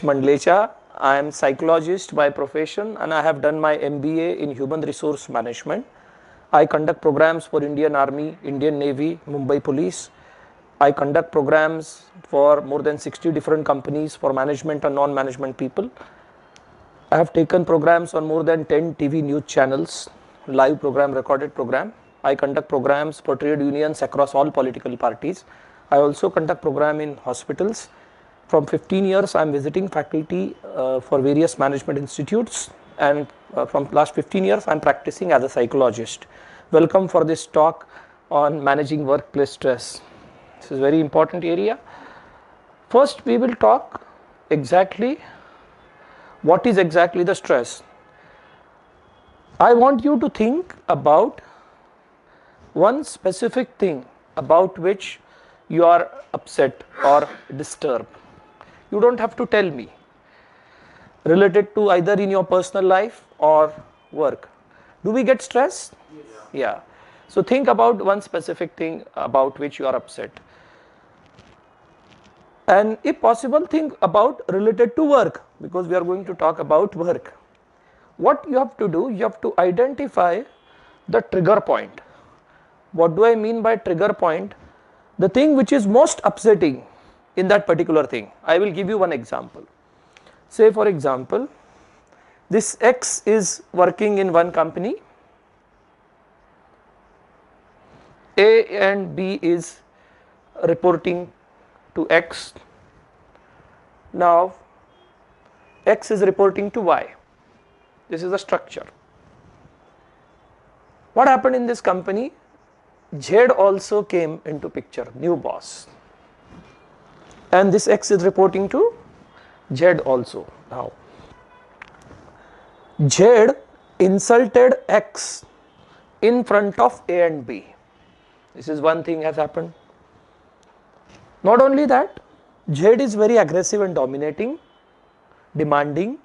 Mandlecha. I am psychologist by profession and I have done my MBA in human resource management. I conduct programs for Indian Army, Indian Navy, Mumbai Police. I conduct programs for more than 60 different companies for management and non-management people. I have taken programs on more than 10 TV news channels, live program, recorded program. I conduct programs for trade unions across all political parties. I also conduct program in hospitals. From 15 years, I am visiting faculty for various management institutes, and from last 15 years, I am practicing as a psychologist. Welcome for this talk on managing workplace stress. This is a very important area. First, we will talk exactly what is exactly the stress. I want you to think about one specific thing about which you are upset or disturbed. You don't have to tell me, related to either in your personal life or work. Do we get stressed? Yes. Yeah. So think about one specific thing about which you are upset. And if possible, think about related to work, because we are going to talk about work. What you have to do, you have to identify the trigger point. What do I mean by trigger point? The thing which is most upsetting in that particular thing. I will give you one example. Say for example, this X is working in one company, A and B is reporting to X. Now X is reporting to Y. This is the structure. What happened in this company? Z also came into picture, new boss. And this X is reporting to Z also. Now Z insulted X in front of A and B. This is one thing has happened. Not only that, Z is very aggressive and dominating, demanding,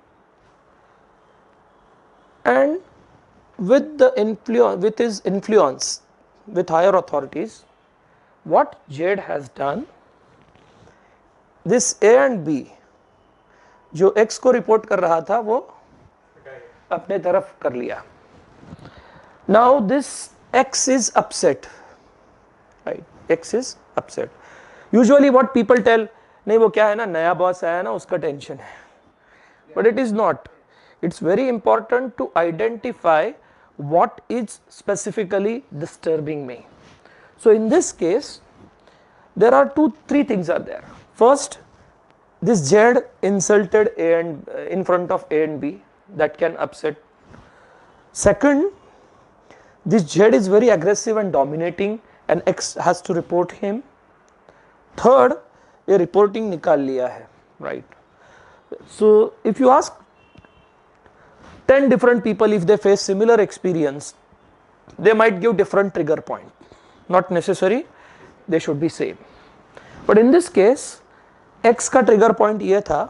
and with his influence with higher authorities, what Z has done, this A and B जो X को report कर रहा था वो अपने तरफ कर लिया. Now this X is upset, right? X is upset. Usually what people tell, नहीं वो क्या है ना, नया बॉस आया ना उसका टेंशन है. But it is not. It's very important to identify what is specifically disturbing me. So in this case, there are three things are there. First, this Z insulted A and in front of A and B, that can upset. Second, this Z is very aggressive and dominating and X has to report him. Third, a reporting निकाल लिया है, right? So if you ask 10 different people, if they face similar experience, they might give different trigger point. Not necessary, they should be same. But in this case, X का trigger point ये था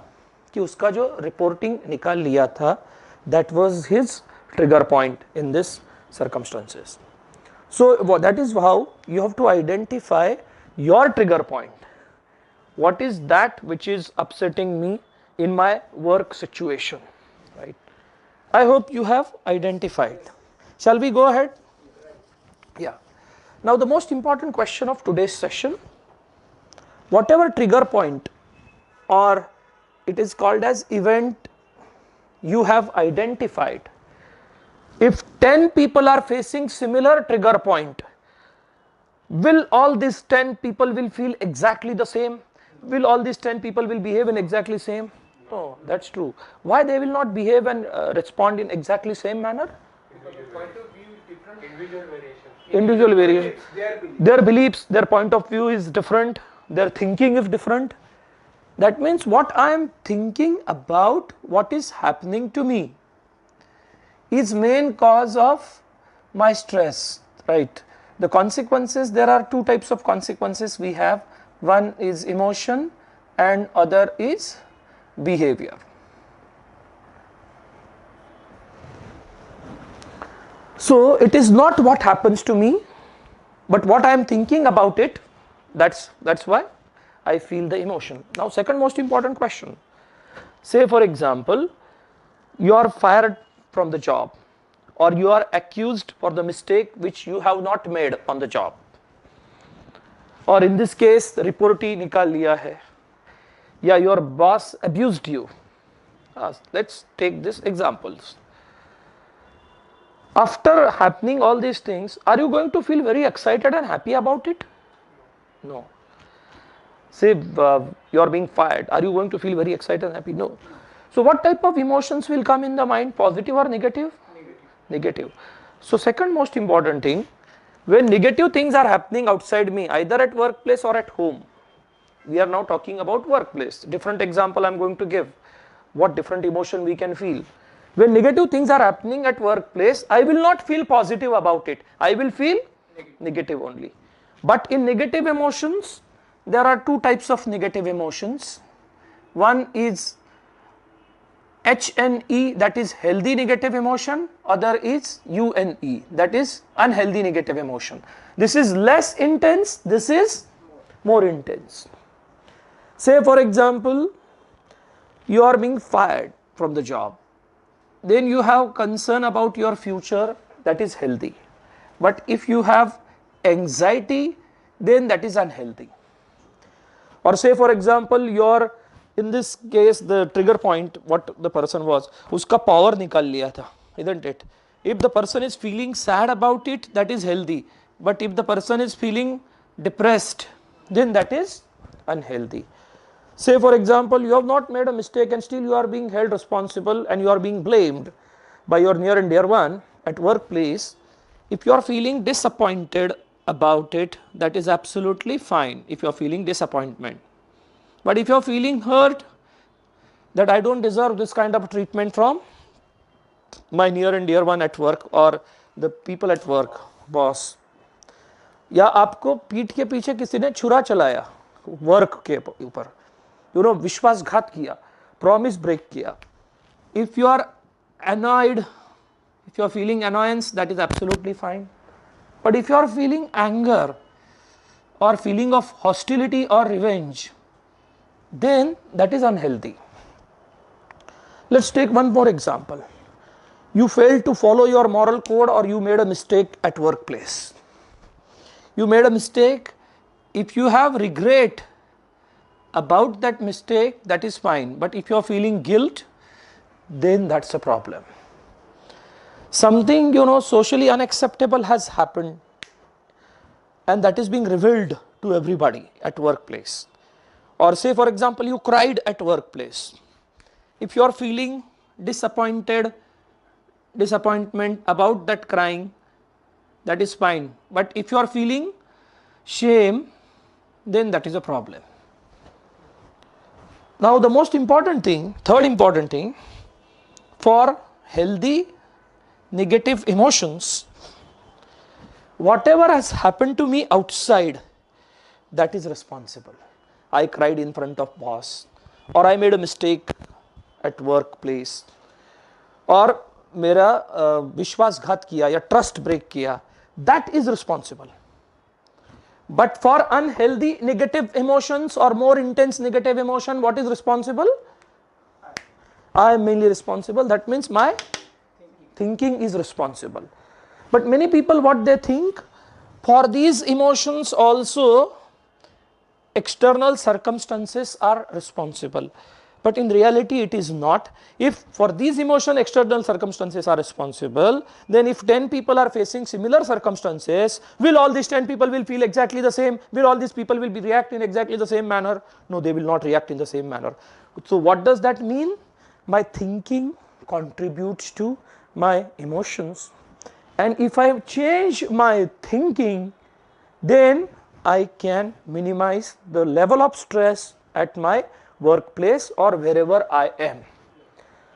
कि उसका जो reporting निकाल लिया था, that was his trigger point in this circumstances. So that is how you have to identify your trigger point. What is that which is upsetting me in my work situation, right? I hope you have identified. Shall we go ahead? Yeah. Now the most important question of today's session, whatever trigger point or it is called as event you have identified, if 10 people are facing similar trigger point, will all these 10 people will feel exactly the same? Will all these 10 people will behave in exactly same? No, that's true. Why they will not behave and respond in exactly same manner? Because the point of view is different. Individual variation. Individual variation. Their beliefs, their point of view is different. Their thinking is different. That means what I am thinking about what is happening to me is main cause of my stress, right? The consequences, there are two types of consequences we have. One is emotion and other is behavior. So it is not what happens to me, but what I am thinking about it, that's why I feel the emotion. Now second most important question, Say for example, you are fired from the job, or you are accused for the mistake which you have not made on the job, or in this case report ही निकाल लिया है, या your boss abused you. Let's take these examples. After happening all these things, are you going to feel very excited and happy about it? No. Say you are being fired, are you going to feel very excited and happy? No. So what type of emotions will come in the mind, positive or negative? Negative. So second most important thing, when negative things are happening outside me, either at workplace or at home, we are now talking about workplace. Different example I am going to give, what different emotion we can feel. When negative things are happening at workplace, I will not feel positive about it. I will feel negative only. But in negative emotions, there are two types of negative emotions. One is HNE, that is healthy negative emotion. Other is UNE, that is unhealthy negative emotion. This is less intense, this is more intense. Say for example, you are being fired from the job. Then you have concern about your future, that is healthy. But if you have anxiety, then that is unhealthy. Or say for example, your, in this case the trigger point, what the person was, uska power nikal liya tha, isn't it? If the person is feeling sad about it, that is healthy. But if the person is feeling depressed, then that is unhealthy. Say for example, you have not made a mistake and still you are being held responsible and you are being blamed by your near and dear one at workplace. If you are feeling disappointed about it, that is absolutely fine if you are feeling disappointment. But if you are feeling hurt that I don't deserve this kind of treatment from my near and dear one at work or the people at work, boss, या आपको पीठ के पीछे किसी ने छुरा चलाया work के ऊपर, विश्वासघात किया, प्रॉमिस ब्रेक किया, if you are annoyed, if you are feeling annoyance, that is absolutely fine. But if you are feeling anger or feeling of hostility or revenge, then that is unhealthy. Let's take one more example. You failed to follow your moral code or you made a mistake at workplace. You made a mistake. If you have regret about that mistake, that is fine. But if you are feeling guilt, then that's a problem. Something socially unacceptable has happened and that is being revealed to everybody at workplace. Or say for example, you cried at workplace. If you are feeling disappointment about that crying, that is fine. But if you are feeling shame, then that is a problem. Now the most important thing, third important thing, for healthy negative emotions, whatever has happened to me outside, that is responsible. I cried in front of boss, or I made a mistake at workplace, or मेरा विश्वासघात किया या trust break किया, that is responsible. But for unhealthy negative emotions or more intense negative emotion, what is responsible? I am mainly responsible. That means my thinking is responsible. But many people, what they think, for these emotions also external circumstances are responsible. But in reality it is not. If for these emotion external circumstances are responsible, then if 10 people are facing similar circumstances, will all these 10 people will feel exactly the same? Will all these people will be react in exactly the same manner? No, they will not react in the same manner. So what does that mean? My thinking contributes to my emotions, and if I change my thinking, then I can minimize the level of stress at my workplace or wherever I am.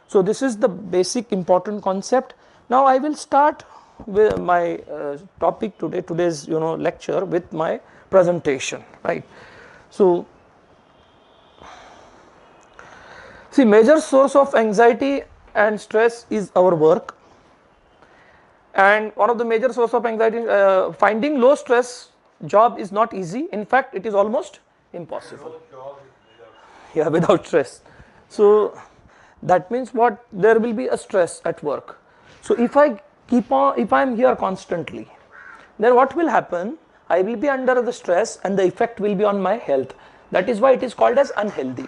So this is the basic important concept. Now I will start with my topic today, today's lecture, with my presentation, right? So see, major source of anxiety and stress is our work, and one of the major source of anxiety, finding low stress job is not easy. In fact, it is almost impossible. Yeah, without stress. So That means what? There will be a stress at work. So if I am here constantly, then what will happen? I will be under the stress and the effect will be on my health. That is why it is called as unhealthy.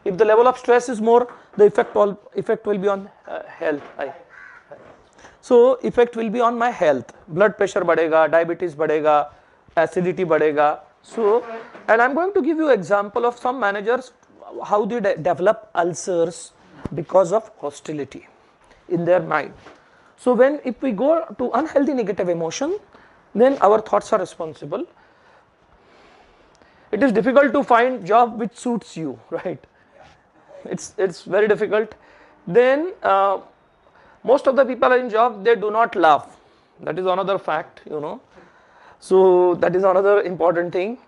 If the level of stress is more, the effect will be on health. So effect will be on my health. Blood pressure badega, diabetes badega, acidity badega. So, and I'm going to give you example of some managers how they develop ulcers because of hostility in their mind. So if we go to unhealthy negative emotion, then our thoughts are responsible. It is difficult to find job which suits you, right? It's very difficult. Then most of the people in job, they do not laugh. That is another fact, you know. So that is another important thing.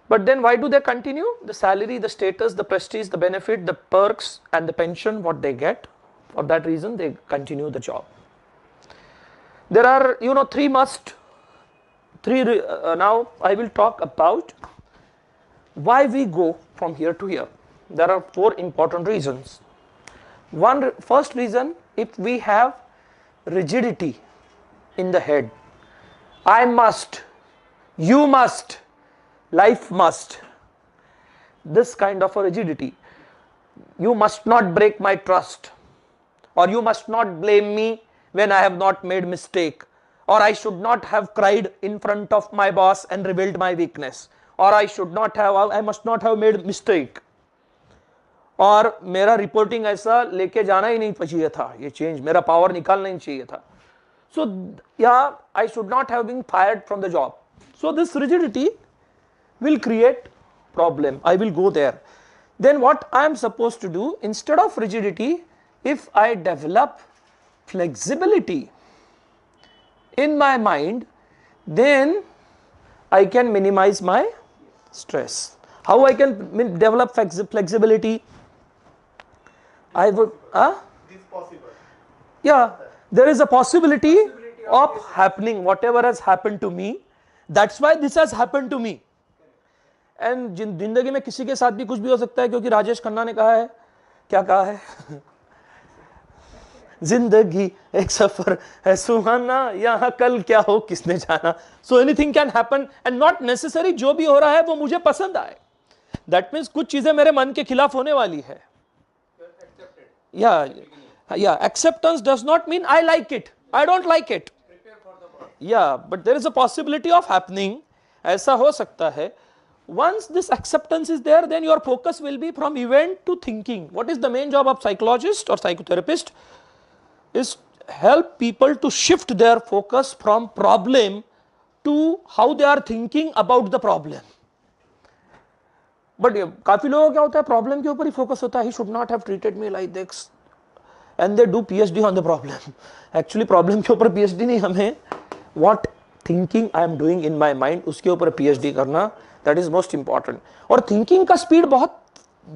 But then why do they continue? The salary, the status, the prestige, the benefit, the perks and the pension what they get. For that reason they continue the job. There are, you know, now I will talk about why we go from here to here. There are 4 important reasons. First reason, if we have rigidity in the head, I must, you must, life must, this kind of a rigidity. You must not break my trust, or you must not blame me when I have not made mistake, or I should not have cried in front of my boss and revealed my weakness, or I must not have made mistake, और मेरा reporting ऐसा लेके जाना ही नहीं चाहिए था, ये change मेरा पावर निकालना ही चाहिए था. So yeah, I should not have been fired from the job. So this rigidity will create problem. I will go there. Then what I am supposed to do, instead of rigidity, if I develop flexibility in my mind, then I can minimize my stress. How I can develop flexibility? I would, This possible. Yeah, there is a possibility of happening whatever has happened to me. That's why this has happened to me. And जिंदगी में किसी के साथ भी कुछ भी हो सकता है, क्योंकि राजेश खन्ना ने कहा है, क्या कहा है? जिंदगी एक सफर है सुहाना, यहाँ कल क्या हो किसने जाना. So anything can happen and not necessary जो भी हो रहा है वो मुझे पसंद आए. That means कुछ चीजें मेरे मन के खिलाफ होने वाली है. Yeah, acceptance does not mean I like it, I don't like it. Yeah, but there is a possibility of happening. ऐसा हो सकता है. Once this acceptance is there, then your focus will be from event to thinking. What is the main job of psychologist or psychotherapist? Is help people to shift their focus from problem to how they are thinking about the problem. But काफी लोगों क्या होता है, problem के ऊपर ही focus होता है. He should not have treated me like this, and they do PhD on the problem. Actually problem के ऊपर PhD नहीं, हमें what thinking I am doing in my mind उसके ऊपर PhD करना, that is most important. और thinking का speed बहुत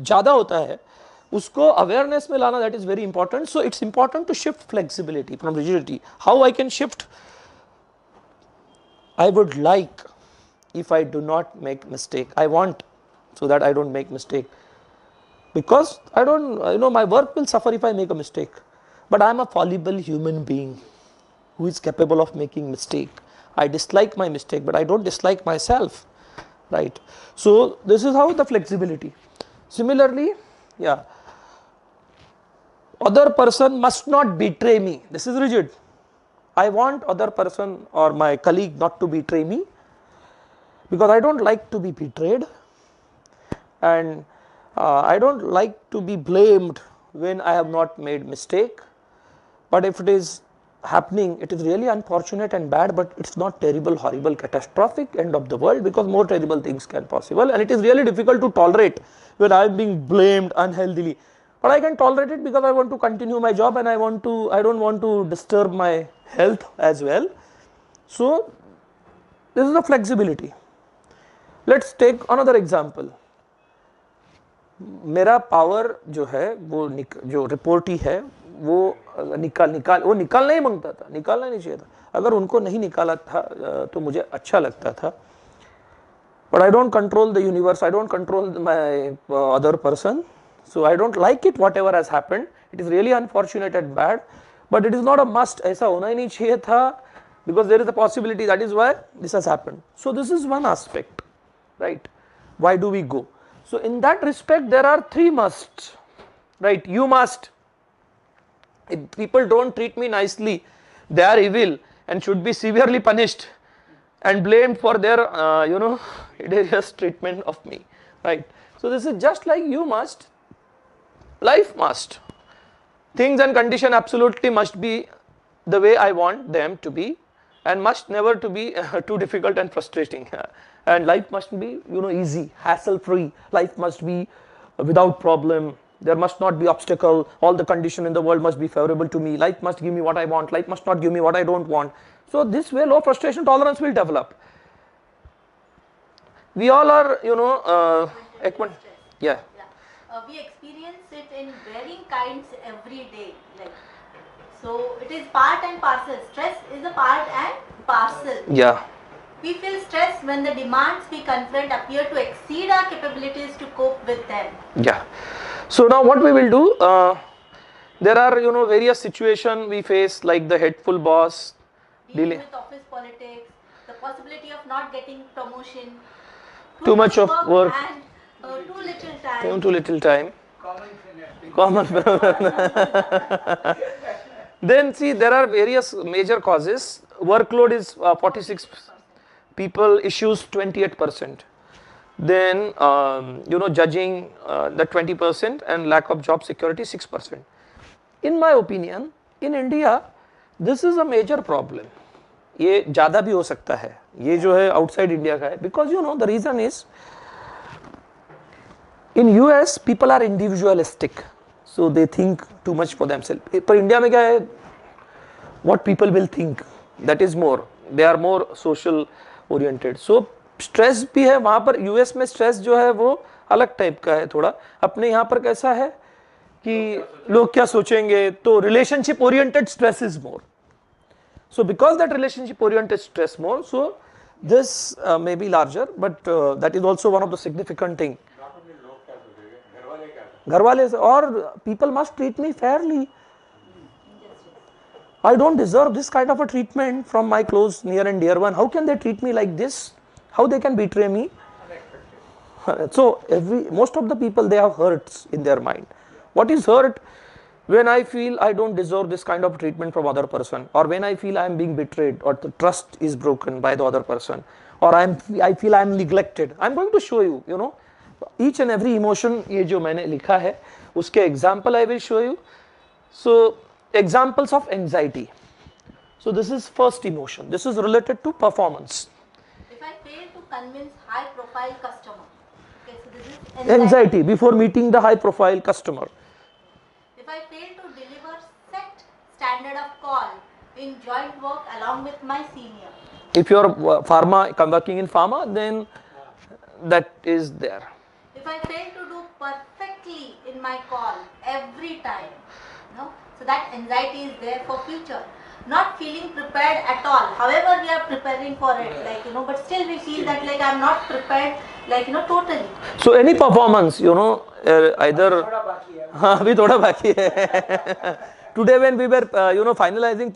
ज़्यादा होता है, उसको awareness में लाना, that is very important. So it's important to shift flexibility from rigidity. How I can shift? I would like, if I do not make mistake, I want, so that I don't make mistake, because I don't, my work will suffer if I make a mistake. But I am a fallible human being who is capable of making mistake. I dislike my mistake, but I don't dislike myself, right? So this is how the flexibility. Similarly, yeah, other person must not betray me. This is rigid. I want other person or my colleague not to betray me, because I don't like to be betrayed, and I don't like to be blamed when I have not made mistake. But if it is happening, it is really unfortunate and bad, but it's not terrible, horrible, catastrophic end of the world, because more terrible things can possible, and it is really difficult to tolerate when I am being blamed unhealthily. But I can tolerate it because I want to continue my job, and I don't want to disturb my health as well. So this is the flexibility. Let's take another example. मेरा power जो है वो जो reportee है वो निकालना ही मांगता था, निकालना नहीं चाहिए था. अगर उनको नहीं निकाला था तो मुझे अच्छा लगता था. But I don't control the universe, I don't control my other person. So I don't like it whatever has happened. It is really unfortunate and bad, but it is not a must. ऐसा होना ही नहीं चाहिए था, because there is a possibility, that is why this has happened. So this is one aspect, right? Why do we go? So in that respect there are three musts, right? You must. If people don't treat me nicely, they are evil and should be severely punished and blamed for their hideous treatment of me, right? So this is just like you must. Life must. Things and condition absolutely must be the way I want them to be, and must never to be too difficult and frustrating. And life must be, easy, hassle free. Life must be without problem. There must not be obstacle. All the condition in the world must be favorable to me. Life must give me what I want. Life must not give me what I don't want. So this way low frustration tolerance will develop. We all are, yeah. We experience it in varying kinds every day. So it is part and parcel. Stress is a part and parcel. Yeah. We feel stress when the demands we confront appear to exceed our capabilities to cope with them. Yeah. So now what we will do, there are various situations we face, like the hateful boss, dealing with office politics, the possibility of not getting promotion, too much of work, and too little time. Common. Then see, there are various major causes. Workload is 46 people, issues 28%. Then judging the 20%, and lack of job security 6%. In my opinion, in India, this is a major problem. ये ज़्यादा भी हो सकता है, ये जो है outside India का है, because the reason is, in US people are individualistic, so they think too much for themselves. पर इंडिया में क्या है, what people will think, that is more, they are more social oriented. So stress भी है वहाँ पर. US में stress जो है वो अलग टाइप का है थोड़ा. अपने यहाँ पर कैसा है कि लोग क्या सोचेंगे, तो relationship oriented stress is more. So because that relationship oriented stress more, so this may be larger, but that is also one of the significant thing. Gharwale, or people must treat me fairly. I don't deserve this kind of a treatment from my close, near and dear one. How can they treat me like this? How they can betray me? So most of the people, they have hurts in their mind. What is hurt? When I feel I don't deserve this kind of treatment from other person, or when I feel I am being betrayed, or the trust is broken by the other person, or I feel I am neglected. I am going to show you, each and every emotion ये जो मैंने लिखा है, उसके example I will show you. So examples of anxiety. So this is first emotion. This is related to performance. If I fail to convince high profile customer, okay, so this is anxiety before meeting the high profile customer. If I fail to deliver set standard of call in joint work along with my senior. If you are working in pharma, then that is there. If I fail to do perfectly in my call every time, so that anxiety is there for future. Not feeling prepared at all. However, we are preparing for it, but still we feel that I'm not prepared, totally. So any performance, either अभी थोड़ा बाकी है. Today when we were finalizing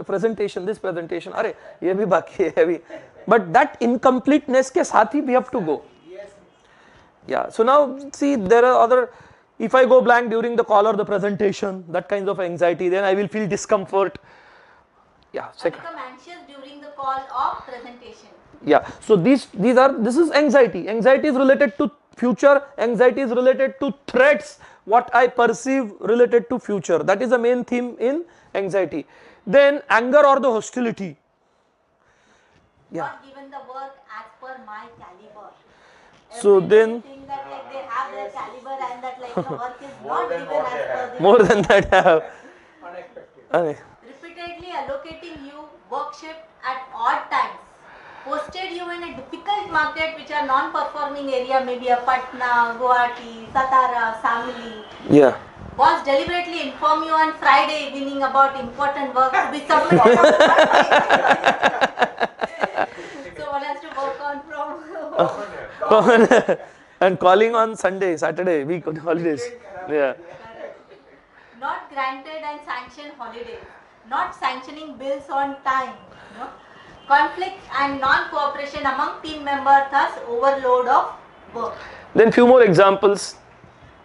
presentation, this presentation, अरे ये भी बाकी है अभी. But that incompleteness के साथ ही we have to go. Yeah. So now see, there are other. If I go blank during the call or the presentation, that kind of anxiety, then I will feel discomfort. Yeah. I become anxious during the call or presentation. Yeah. So this is anxiety. Anxiety is related to future. Anxiety is related to threats. What I perceive related to future. That is the main theme in anxiety. Then anger or the hostility. Yeah. Not given the work as per my caliber. So then. Think that they have their caliber and that the work is not given as per their. More than that. Unexpected. Repeatedly allocating you work shift at odd times. Posted you in a difficult market which are non-performing area, maybe a Patna, Guwahati, Satara, Samli. Yeah. Boss deliberately inform you on Friday evening about important work to be submitted on Monday. So one has to work on from And calling on Sunday, Saturday, week on holidays. Yeah. Not granted and sanctioned holidays, not sanctioning bills on time, you know, conflict and non-cooperation among team members, thus overload of work. Then few more examples.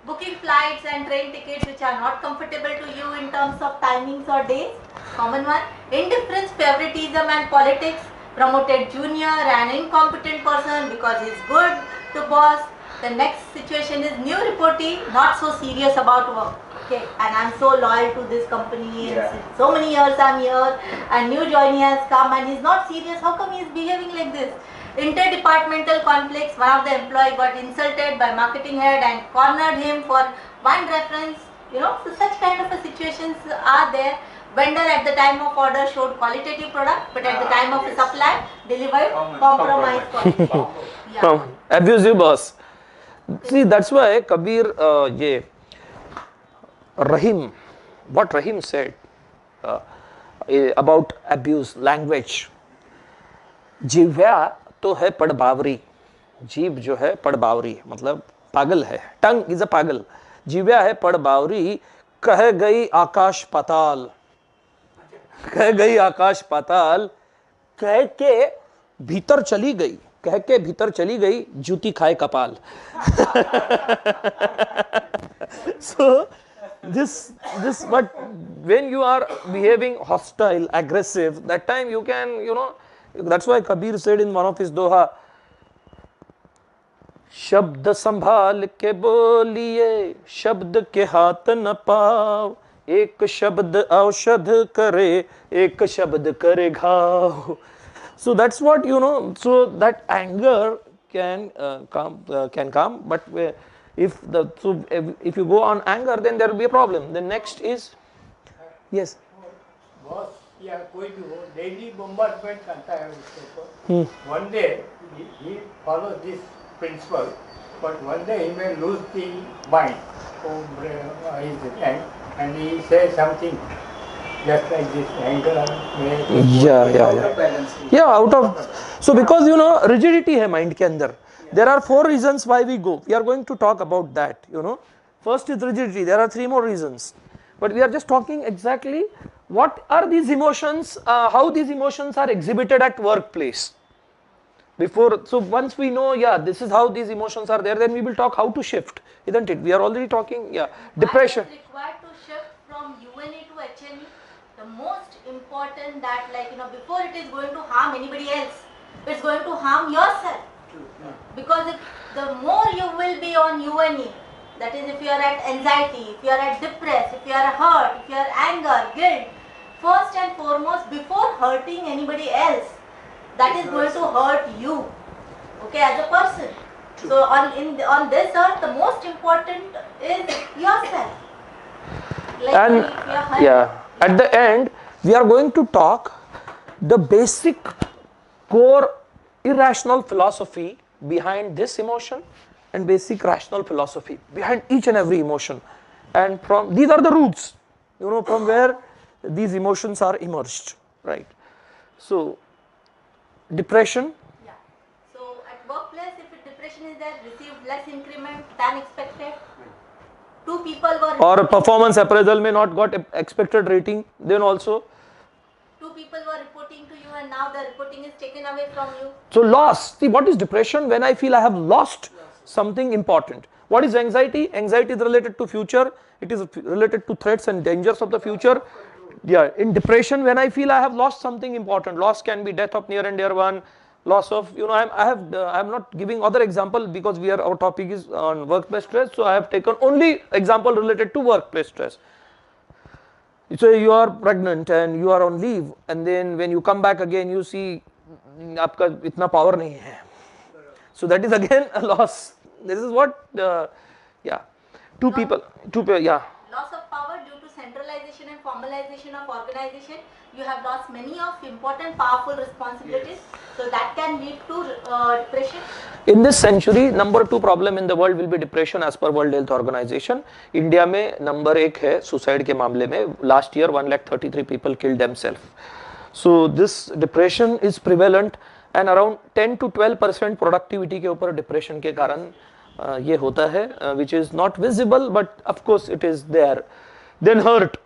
Booking flights and train tickets which are not comfortable to you in terms of timings or days, common one. Indifference, favoritism and politics, promoted junior and incompetent person because he's good to boss. The next situation is new reportee, not so serious about work. Okay, and I'm so loyal to this company and since so many years I'm here and new joinee has come and he's not serious. How come he's behaving like this? Interdepartmental conflicts, one of the employee got insulted by marketing head and cornered him for one reference, you know, so such kind of a situations are there. Vendor at the time of order showed qualitative product, but at the time of supply delivered compromised quality. Yeah. Abusive boss. See, that's why Kabir, Rahim, what Rahim said about abuse, language. जिव्या तो है पड़बावरी, जीव जो है पड़बावरी मतलब पागल है, tongue is a पागल, जिव्या है पड़बावरी, कह गई आकाश पाताल, कह गई आकाश पाताल, कह के भीतर चली गई, कह के भीतर चली गई, जूती खाए कपाल. So this but when you are behaving hostile, aggressive, that time you can, you know, that's why Kabir said in one of his doha, शब्द संभाल के बोलिए, शब्द के हाथ न पाओ, एक शब्द औषध करे, एक शब्द करे घाव. So that's what, you know, so that anger can come, but if you go on anger, then there will be a problem. The next is, yes. Boss या कोई भी हो डेली बम्बार्डमेंट करता है उसके ऊपर. One day he follows this principle, but one day he may lose the mind or his hand, and he says something just like this, anger out of, so because, you know, rigidity है mind के अंदर. There are 4 reasons why we go. We are going to talk about that, you know. First is rigidity. There are 3 more reasons, but we are just talking exactly what are these emotions, how these emotions are exhibited at workplace. Before, so once we know, yeah, this is how these emotions are there, then we will talk how to shift, isn't it? We are already talking, yeah, depression. Why is it required to shift from UNE to HNE? The most important that, like, you know, before it is going to harm anybody else, it's going to harm yourself. Because if the more you will be on UNE, that is if you are at anxiety, if you are at depressed, if you are hurt, if you are anger, guilt, first and foremost, before hurting anybody else, that is going to hurt you, okay, as a person. So on this earth, the most important is yourself. Like, And yeah, at the end, we are going to talk the basic core irrational philosophy behind this emotion and basic rational philosophy behind each and every emotion, and from these are the roots, you know, from where these emotions are emerged, right? So depression. Yeah. So at workplace, if depression is there, received less increment than expected. 2 people were Or performance appraisal may not got expected rating, then also 2 people were reporting to you and now the reporting is taken away from you. so loss. See, what is depression? When I feel I have lost something important. What is anxiety? Anxiety is related to future. It is related to threats and dangers of the future. Yeah, in depression, when I feel I have lost something important, loss can be death of near and dear one, loss of, you know, I'm not giving other example because our topic is on workplace stress, so I have taken only example related to workplace stress. So you are pregnant and you are on leave, and then when you come back again, you see आपका इतना power नहीं है. So that is again a loss. This is what, yeah, two people, yeah. Loss of power due to centralization and formalization of organization. You have lost many of important powerful responsibilities. So that can lead to depression. In this century, number 2 problem in the world will be depression as per World Health Organization. India में number 1 है suicide के मामले में. Last year 133 people killed themselves. So this depression is prevalent and around 10 to 12% productivity के ऊपर depression के कारण ये होता है, which is not visible, but of course it is there. Then hurt.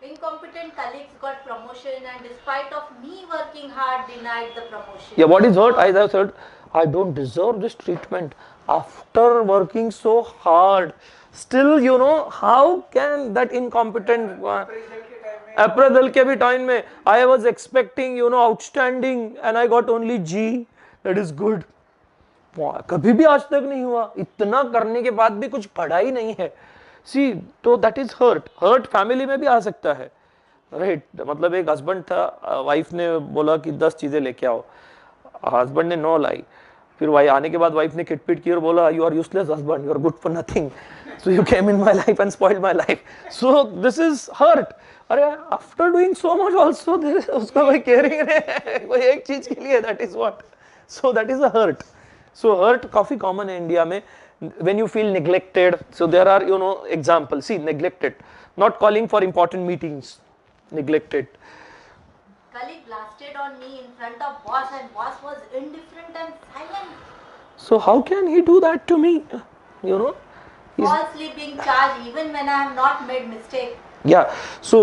Incompetent colleagues got promotion and despite of me working hard denied the promotion. Yeah, what is hurt? I have said, I don't deserve this treatment after working so hard. Still, you know, how can that incompetent appraisal के भी time में I was expecting, you know, outstanding and I got only G. That is good. कभी भी आज तक नहीं हुआ, इतना करने के बाद भी कुछ पढ़ा ही नहीं है. सी तो that is hurt. Hurt family में भी आ सकता है, राइट. मतलब एक हस्बैंड था, वाइफ ने बोला कि 10 चीजें लेके आओ, हस्बैंड ने 9 लाई. फिर भाई आने के बाद वाइफ ने किटपिट की और बोला you are useless husband, you are good for nothing, so you came in my life and spoiled my life. So this is hurt. अरे after doing so much also उसका कोई केयरिंग नहीं, कोई एक चीज के लिए, that is what. So that is a hurt. So hurt काफी common है इंडिया में. When you feel neglected, so there are, you know, examples. See, neglected, not calling for important meetings, neglected. Colleague blasted on me in front of boss and boss was indifferent and silent. So how can he do that to me? You know, Falsely being charged even when I have not made mistake. yeah. So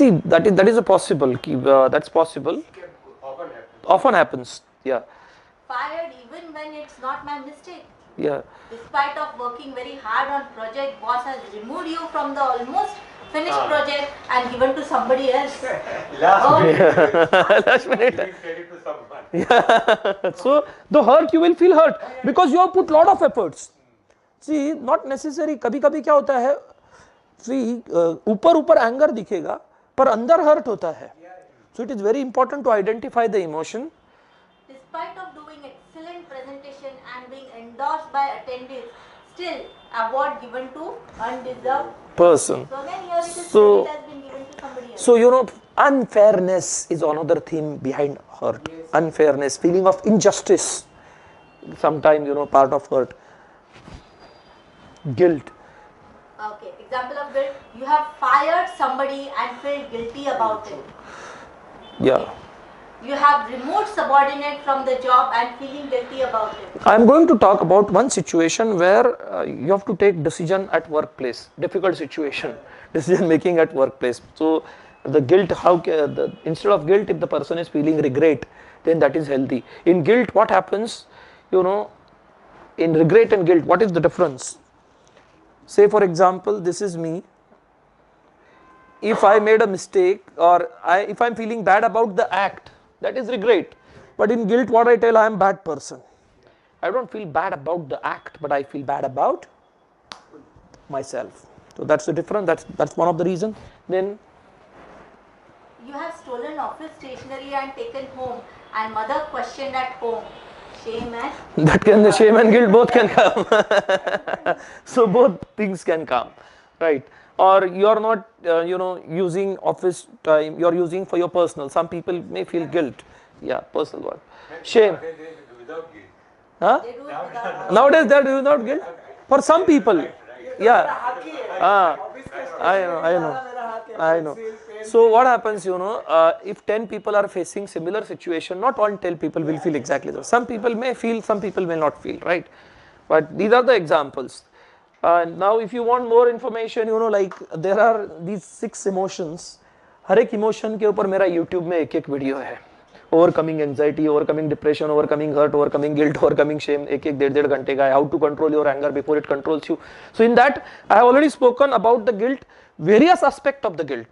see, that is a possible. That's possible. Often happens. Yeah. Fired even when it's not my mistake. Yeah. Despite of working very hard on project, boss has removed you from the almost finished project and given to somebody else. Last minute. Yeah. So the hurt, you will feel hurt because you have put lot of efforts. See, not necessary. कभी-कभी क्या होता है, see, ऊपर anger दिखेगा पर अंदर hurt होता है. So it is very important to identify the emotion. Despite of doing excellent presentation and being endorsed by attendees, still award given to undeserved Person. So again here it is So- credit has been given to somebody else. So, you know, unfairness is another theme behind hurt. Unfairness, feeling of injustice, sometimes, you know, part of hurt. Guilt. Okay, example of guilt. You have fired somebody and felt guilty about it. Yeah. You have removed subordinate from the job and feeling guilty about it. I am going to talk about one situation where you have to take decision at workplace. Difficult situation, decision making at workplace. So the guilt, instead of guilt, if the person is feeling regret, then that is healthy. In guilt, what happens? You know, in regret and guilt, what is the difference? Say for example, this is me. If I made a mistake or if I am feeling bad about the act, that is regret. But in guilt, what I tell, I am bad person. I don't feel bad about the act, but I feel bad about myself. So that's the difference. That's one of the reasons. Then You have stolen office stationery and taken home and mother questioned at home. Shame and that can, the shame and guilt both can come. So both things can come, right? Or you are not, you know, using office time. You are using for your personal. Some people may feel guilt. Yeah, personal one. Shame. Huh? they do it without Nowadays they do without guilt. For some people, yeah. I know. So what happens, you know, if 10 people are facing similar situation, not all 10 people will feel exactly the same. Some people may feel, some people may not feel, right? But these are the examples. Now if you want more information, you know, like there are these 6 emotions. हर एक emotion के ऊपर मेरा YouTube में एक video है. Overcoming anxiety, overcoming depression, overcoming hurt, overcoming guilt, overcoming shame. एक 1.5 घंटे का है. How to control your anger before it controls you. So in that, I have already spoken about the guilt, various aspect of the guilt.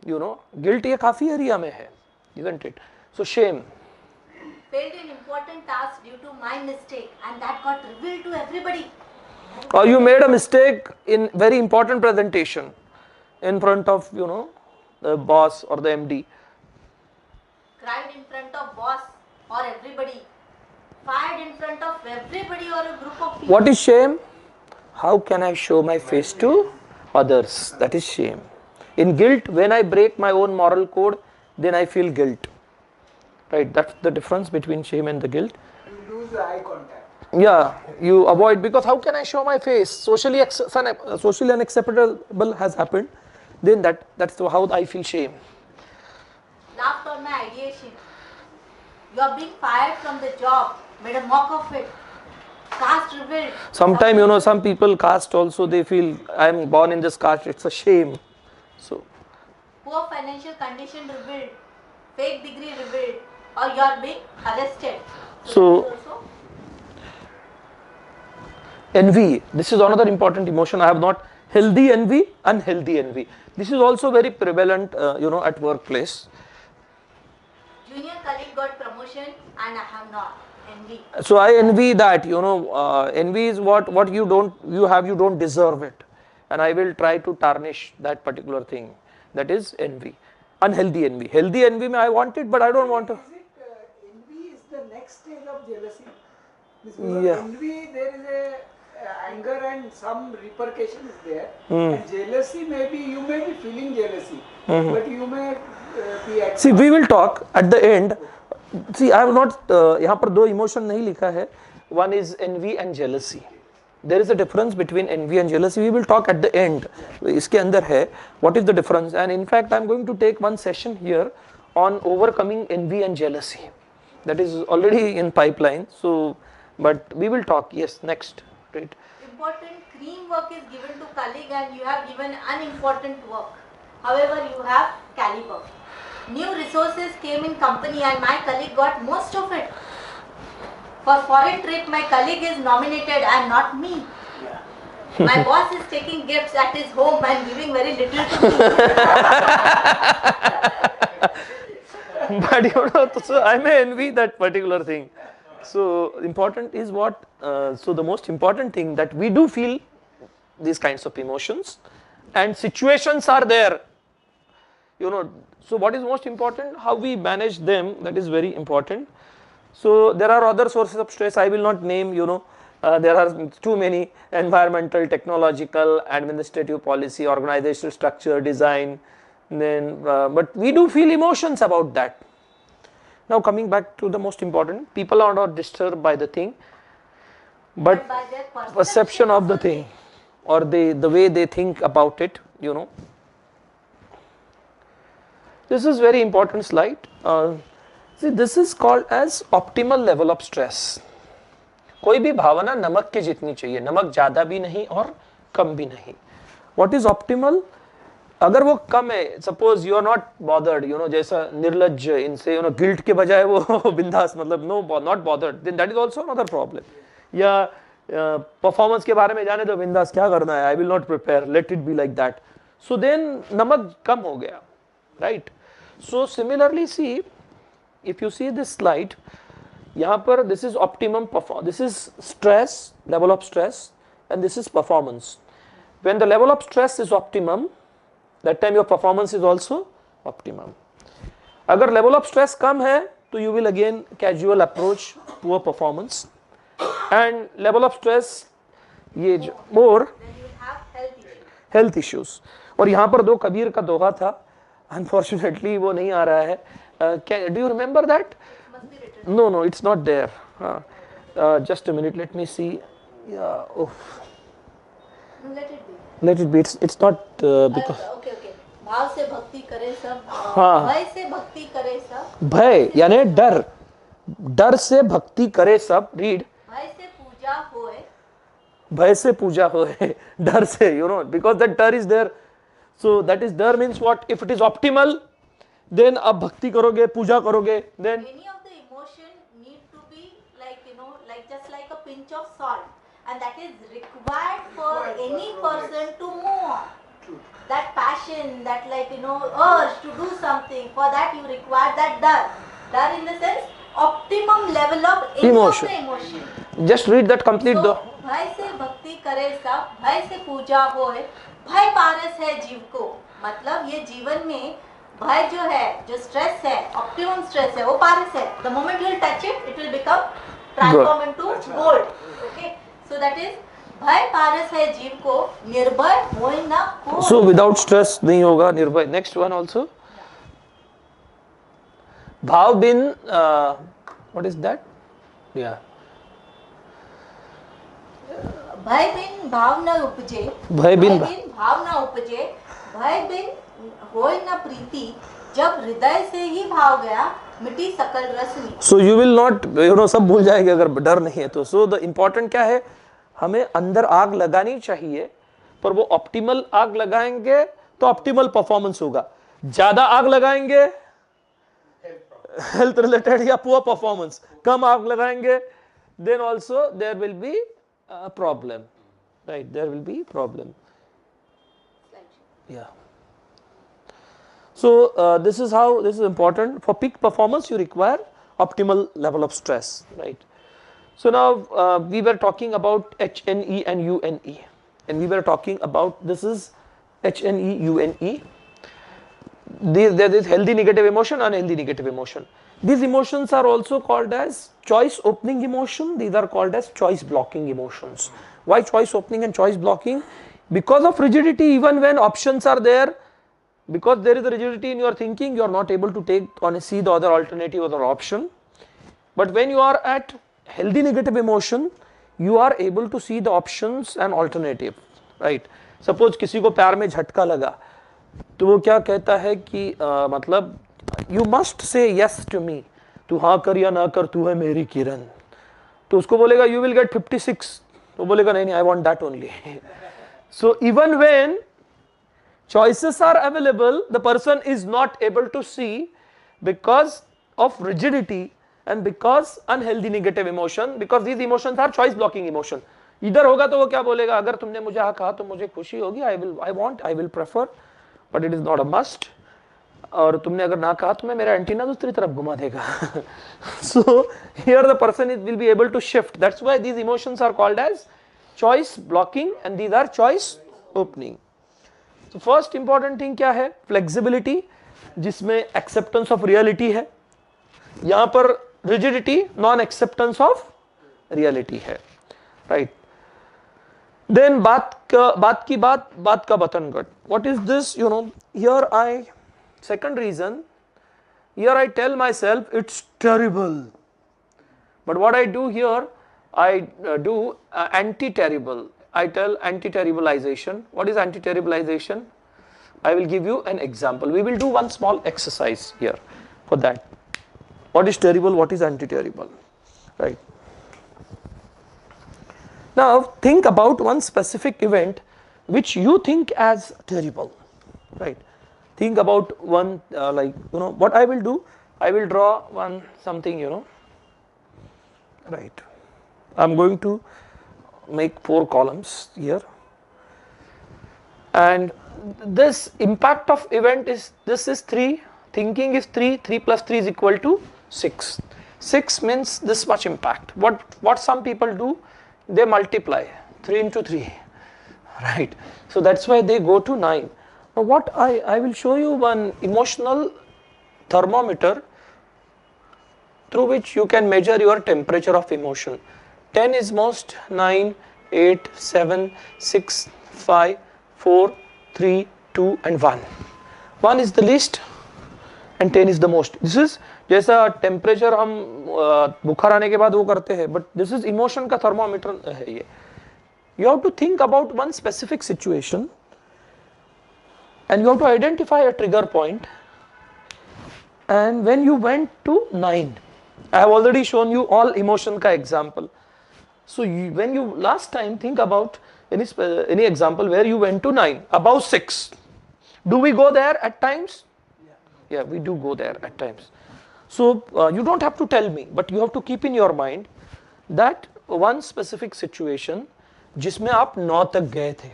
You know, guilt ये काफी area में है, isn't it? So shame. failed an important task due to my mistake and that got revealed to everybody. Or you made a mistake in very important presentation in front of, you know, the boss or the MD. Cried in front of boss or everybody. Fired in front of everybody or a group of people. What is shame? How can I show my face to others? That is shame. In guilt, when I break my own moral code, then I feel guilt. Right? That's the difference between shame and the guilt. You lose the eye contact. Yeah, you avoid, because how can I show my face? Socially unacceptable has happened. Then that's how I feel shame. Laughed on my ideation. You are being fired from the job. Made a mock of it. caste revealed. Sometime, you know, some people caste also, they feel I am born in this caste, it's a shame. So, Poor financial condition revealed, fake degree revealed, or you are being arrested. So- that is also envy, this is another important emotion. I have not healthy envy, unhealthy envy. This is also very prevalent, you know, at workplace. junior colleague got promotion and I have not. Envy. So I envy that, you know, envy is what you don't deserve it, and I will try to tarnish that particular thing. That is envy, unhealthy envy. Healthy envy, I want it, but I don't want to. Is it envy is the next stage of jealousy? Yeah. Envy, there is a anger and some repercussion is there. Hmm. And jealousy, maybe you may be feeling jealousy, but you may be at See, we will talk at the end. See, I have not, यहाँ पर दो emotion नहीं लिखा है. One is envy and jealousy. There is a difference between envy and jealousy. We will talk at the end. इसके अंदर है what is the difference. And in fact, I am going to take one session here on overcoming envy and jealousy. That is already in pipeline. So, but we will talk. Yes, next. Right. Important cream work is given to colleague and you have given unimportant work. However, you have caliber. New resources came in company and my colleague got most of it. For foreign trip, my colleague is nominated and not me. My boss is taking gifts at his home and giving very little to me. But you know, so I may envy that particular thing. So important is what, so the most important thing that we do feel these kinds of emotions and situations are there, you know. So what is most important? How we manage them, that is very important. So there are other sources of stress, I will not name, you know, there are too many: environmental, technological, administrative, policy, organizational structure, design, then, but we do feel emotions about that. Now coming back to the most important, people are not disturbed by the thing, but by their perception of the thing, or the way they think about it, you know. This is very important slide. See, this is called as optimal level of stress. कोई भी भावना नमक के जितनी चाहिए, नमक ज्यादा भी नहीं और कम भी नहीं. What is optimal? अगर वो कम है, suppose you are not bothered, you know, जैसा निर्लज्ज इनसे, यू नो, गिल्ट के बजाय वो बिंदास, मतलब no not bothered, then that is also another problem. या परफॉर्मेंस के बारे में जाने दो, बिंदास, क्या करना है, I will not prepare, let it be like that. So then नमक कम हो गया, right. So similarly see, if you see this slide, यहाँ पर this is optimum perform, this is stress, level of stress, and this is performance. When the level of stress is optimum, that time your performance is also optimum. अगर level of stress कम है तो you will again casual approach poor performance, and level of stress ये more then you will have health issues. और यहाँ पर दो कबीर का दोहा था, unfortunately वो नहीं आ रहा है. Do you remember that? must be written. No, it's not there. Just a minute, let me see. Yeah, oh. No, let it be. Let it be. It's not because Okay. भाव से भक्ति करे सब, हाँ. भय से भक्ति करे सब, भय यानी डर, डर से भक्ति करे सब. रीड. भय से पूजा होए, भय से पूजा होए, डर से, you know, because that डर is there. So that is डर means what? If it is optimal, then आप भक्ति करोगे, पूजा करोगे, then any of the emotion need to be like, you know, like just like a pinch of salt, and that is required for any person to move on. That passion, that, like, you know, urge to do something, for that you require that dar in the sense optimum level of any Emotion. of the emotion. just read that complete So, the. भय से भक्ति करे सब, भय से पूजा होए, भय पारस है जीव को. मतलब ये जीवन में भय जो है, जो स्ट्रेस है, ऑप्टिमम स्ट्रेस है, वो पारस है. The moment you will touch it, it will become transform into gold. Okay, so that is भय पारस है जीव को, निर्भय होए ना को. So without stress नहीं होगा निर्भय. Next one also. भाव बिन, what is that? Yeah. भय बिन भाव न उपजे, भय बिन भाव न उपजे, भय बिन होए न प्रीति. जब हृदय से ही भाव गया, मिटी सकल रस नहीं। सो यू विल नॉट सब भूल जाएंगे अगर डर नहीं है तो. सो द इम्पॉर्टेंट क्या है, हमें अंदर आग लगानी चाहिए, पर वो ऑप्टिमल आग लगाएंगे तो ऑप्टिमल परफॉर्मेंस होगा. ज्यादा आग लगाएंगे हेल्थ रिलेटेड या पुअर परफॉर्मेंस, कम आग लगाएंगे then also there will be problem, right, there will be problem. Yeah. So this is how, this is important. For peak performance you require optimal level of stress, right? So now we were talking about HNE and UNE, and we were talking about, this is HNE, UNE. There is healthy negative emotion, unhealthy negative emotion. These emotions are also called as choice opening emotion. These are called as choice blocking emotions. Why choice opening and choice blocking? Because of rigidity, even when options are there, because there is a rigidity in your thinking, you are not able to take on see the other alternative, other option. But when you are at healthy negative emotion, you are able to see the options and alternative, right? Suppose किसी को पैर में झटका लगा, तो वो क्या कहता है कि मतलब you must say yes to me, तू हाँ कर या ना कर, तू है मेरी किरण. तो उसको बोलेगा you will get 56, तो बोलेगा नहीं I want that only. So even when choices are available, the person is not able to see because of rigidity and because unhealthy negative emotion, because these emotions are choice blocking emotion. इधर होगा तो वो क्या बोलेगा, अगर तुमने मुझे हाँ कहा तो मुझे खुशी होगी, I will prefer, but it is not a must. और तुमने अगर ना कहा तो मैं मेरा एंटीना दूसरी तरफ घुमा देगा. So here the person will be able to shift. That's why these emotions are called as choice blocking and these are choice opening. So first important thing क्या है, flexibility, जिसमें acceptance of reality है. यहाँ पर rigidity, non acceptance of reality है, right? Then बात का बटन गट. What is this? Here second reason, here I tell myself it's terrible, but what I do here, I do anti-terrible. I tell anti-terribilization. What is anti-terribilization? I will give you an example. We will do one small exercise here for that. What is terrible? What is anti-terrible? Right. Now think about one specific event which you think as terrible. Right. Think about one what I will do. I will draw one something. Right. I'm going to make 4 columns here, and this impact of event is, this is 3, thinking is 3 plus 3 is equal to 6. 6 means this much impact. What some people do, they multiply 3 into 3, right? So that's why they go to 9. Now what I will show you one emotional thermometer through which you can measure your temperature of emotion. 10 is most, 9, 8, 7, 6, 5, 4, 3, 2 and 1. 1 is the least and 10 is the most. This is जैसा temperature हम बुखार आने के बाद वो करते हैं, but this is emotion का थर्मोमीटर है ये. You have to think about one specific situation and you have to identify a trigger point, and when you went to 9, I have already shown you all emotion ka example. So when you last time think about any example where you went to 9, above 6, do we go there at times? Yeah, we do go there at times. So you don't have to tell me, but you have to keep in your mind that one specific situation जिसमें आप 9 तक गए थे.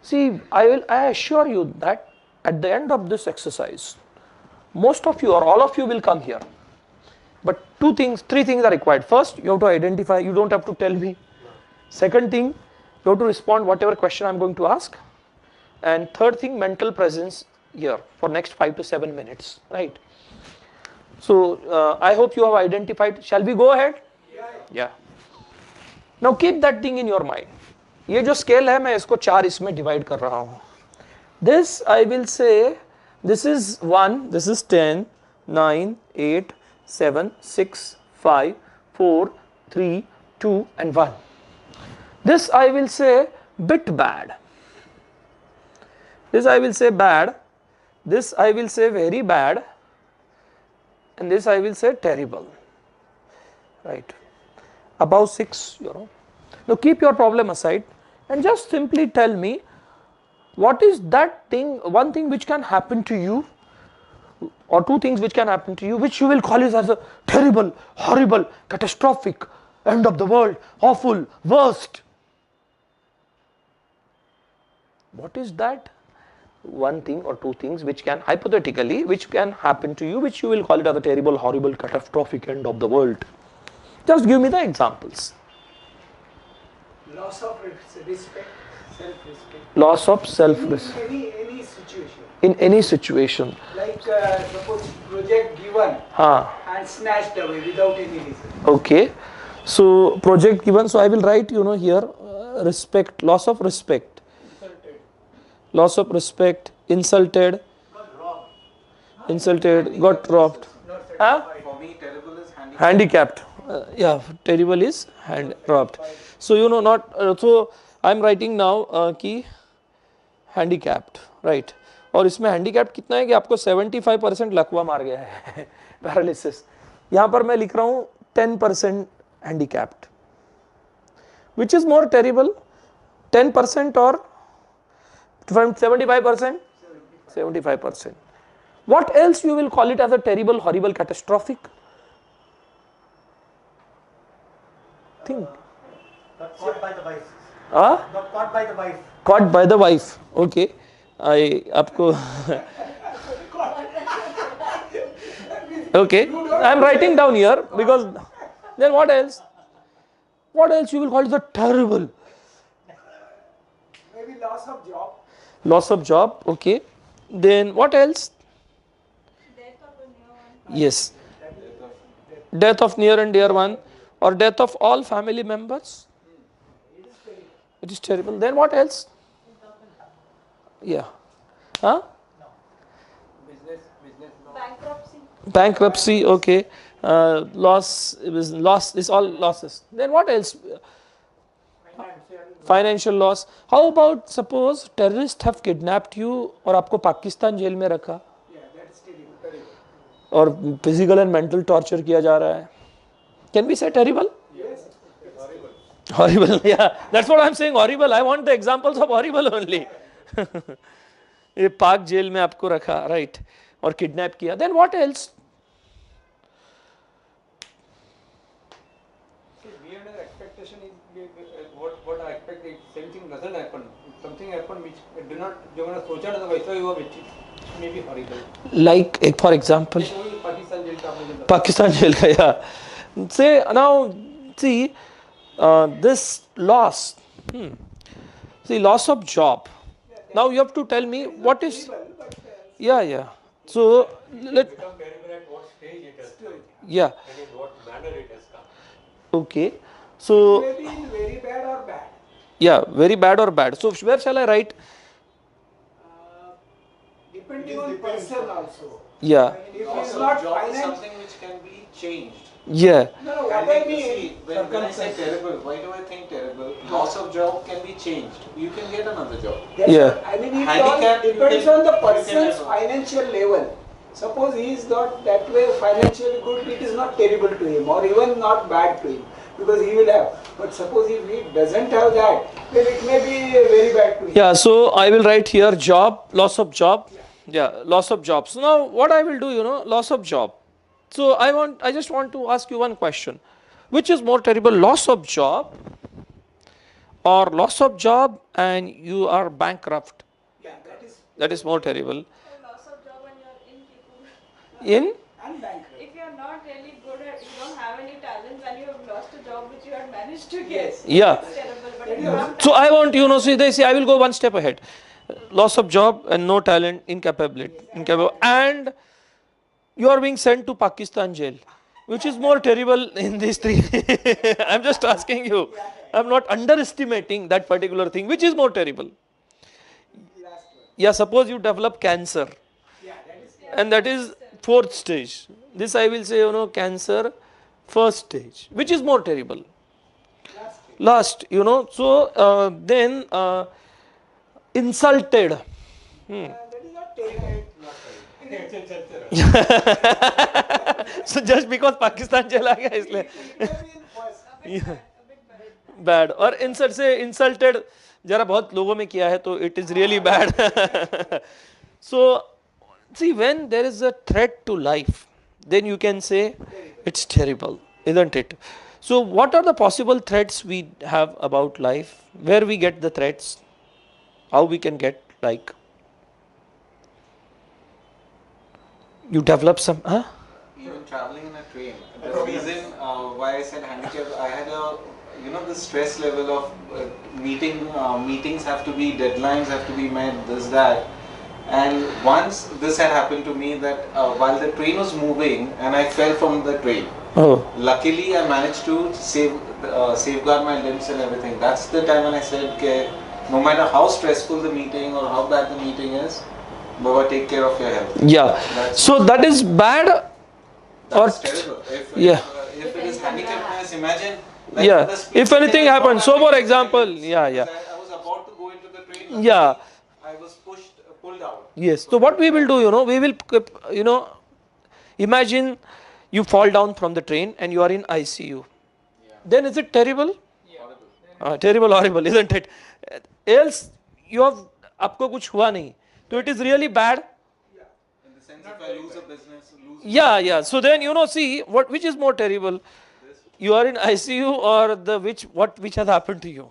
See, I assure you that at the end of this exercise, most of you or all of you will come here. But 3 things are required. First, you have to identify, you don't have to tell me. Second thing, you have to respond whatever question I'm going to ask. And third thing, mental presence here for next 5 to 7 minutes, right? So I hope you have identified. Shall we go ahead? Yeah. Now keep that thing in your mind. ये जो scale है मैं इसको 4 इसमें divide कर रहा हूँ. This I will say, this is 1, this is 10, 9, 8, 7, 6, 5, 4, 3, 2 and 1. This I will say bit bad. This I will say bad. This I will say very bad. and this I will say terrible, right? Above 6, Now keep your problem aside and just simply tell me what is that thing, one thing which can happen to you, or two things which can happen to you, which you will call it as a terrible, horrible, catastrophic, end of the world, awful, worst. What is that? One thing or two things which can hypothetically, which can happen to you, which you will call it as a terrible, horrible, catastrophic end of the world. Just give me the examples. Loss of respect, self-respect. Loss of self-respect. Any situation. In any situation. Like suppose project given and snatched away without any reason. Okay. So project given. So I will write here respect, loss of respect. Insulted. Loss of respect, insulted. Insulted, got robbed. For me, terrible is Handicapped. Yeah, terrible is robbed. So not so I am writing now कि handicapped, right? और इसमें handicapped कितना है कि आपको 75% लकवा मार गया है पैरालिसिस. यहाँ पर मैं लिख रहा हूँ 10% handicapped. Which is more terrible, 10% or 75%? 75%. What else you will call it as a terrible, horrible, catastrophic? Think. Got caught by the wife. Got caught by the wife. Caught by the wife. Okay. आपको okay. I am writing down here because then what else? What else you will call it the terrible? Maybe loss of job. Loss of job. Okay. Then what else? Yes. Death of near and dear one, or death of all family members. It is terrible. Then what else? Yeah. Huh? Business. Bankruptcy. Bankruptcy. Okay. Loss is all losses. Then what else? Financial loss. How about suppose terrorists have kidnapped you और आपको Pakistan jail में रखा Yeah, that's terrible. और physical and mental torture किया जा रहा है. Can we say terrible? Yes. Horrible. Yeah, that's what I'm saying. Horrible. I want the examples of horrible only. ये पाक जेल में आपको रखा, right? और kidnap किया. Then what else? See, we have an expectation is what I expect is same thing doesn't happen. If something happen which do not जो मैंने सोचा था वैसा ही हुआ which may be horrible. Like for example, Pakistan jail का आपने जो Pakistan jail का, yeah. Say now, see this loss. See, loss of job. Now you have to tell me what is. Yeah. So let. Become terrible at what stage it has come Yeah. and in what manner it has come. Okay. So maybe in very bad or bad. yeah, very bad or bad. So where shall I write? Depending on person also. Yeah. If loss it's of not job is finance, something which can be changed. Yeah. no, what I mean, See, when I say terrible, why do I think terrible? Loss of job can be changed. You can get another job. that's Yeah. what- I mean, it Handicap, all you depends can- on the you can person's have a- financial level. Suppose he is not that way financially good, it is not terrible to him, or even not bad to him, because he will have. But suppose if he doesn't have that, then it may be very bad to him. Yeah. So I will write here job, loss of job. Yeah, loss of job. So now what I will do, loss of job. So I just want to ask you one question. Which is more terrible, loss of job or loss of job and you are bankrupt? Yeah, That is more terrible. Loss of job and you're incapable. In? and bankrupt. If you're not really good at, you don't have any talents and you have lost a job which you had managed to get. Yes. Yeah. It's terrible. But if you have So I want, see, I will go one step ahead. Loss of job and no talent, incapable, and you are being sent to Pakistan jail. Which is more terrible in these three? I'm just asking you. I'm not underestimating that particular thing. Which is more terrible? Yeah, suppose you develop cancer. And that is 4th stage. This I will say, cancer 1st stage. Which is more terrible? Last, So then insulted. That is not terrible. So just because Pakistan चला गया इसलिए bad, और insult से insulted जरा बहुत लोगों में किया है तो it is really bad. So see, when there is a threat to life, then you can say it's terrible, isn't it? So what are the possible threats we have about life? Where we get the threats? How we can get, like, you develop some, huh? Even traveling in a train. The reason why I said handicap, I had a, the stress level of meetings have to be, deadlines have to be met, this, that. And once this had happened to me that while the train was moving and I fell from the train. Oh. Luckily I managed to safeguard my limbs and everything. That's the time when I said, okay, no matter how stressful the meeting or how bad the meeting is, Baba, take care of your health. Yeah. So that is bad. That's terrible. If it is handicappedness, imagine. Like Yeah. If anything happens, so for example, yeah. I was about to go into the train. Yeah. I was pulled out. Yes. So what we will do, we will, imagine you fall down from the train and you are in ICU. Then is it terrible? Terrible, horrible, isn't it? Else you have, आपको कुछ हुआ नहीं, so it is really bad. In the sense, if I lose a business, Yeah. So then see which is more terrible. You are in ICU or which has happened to you.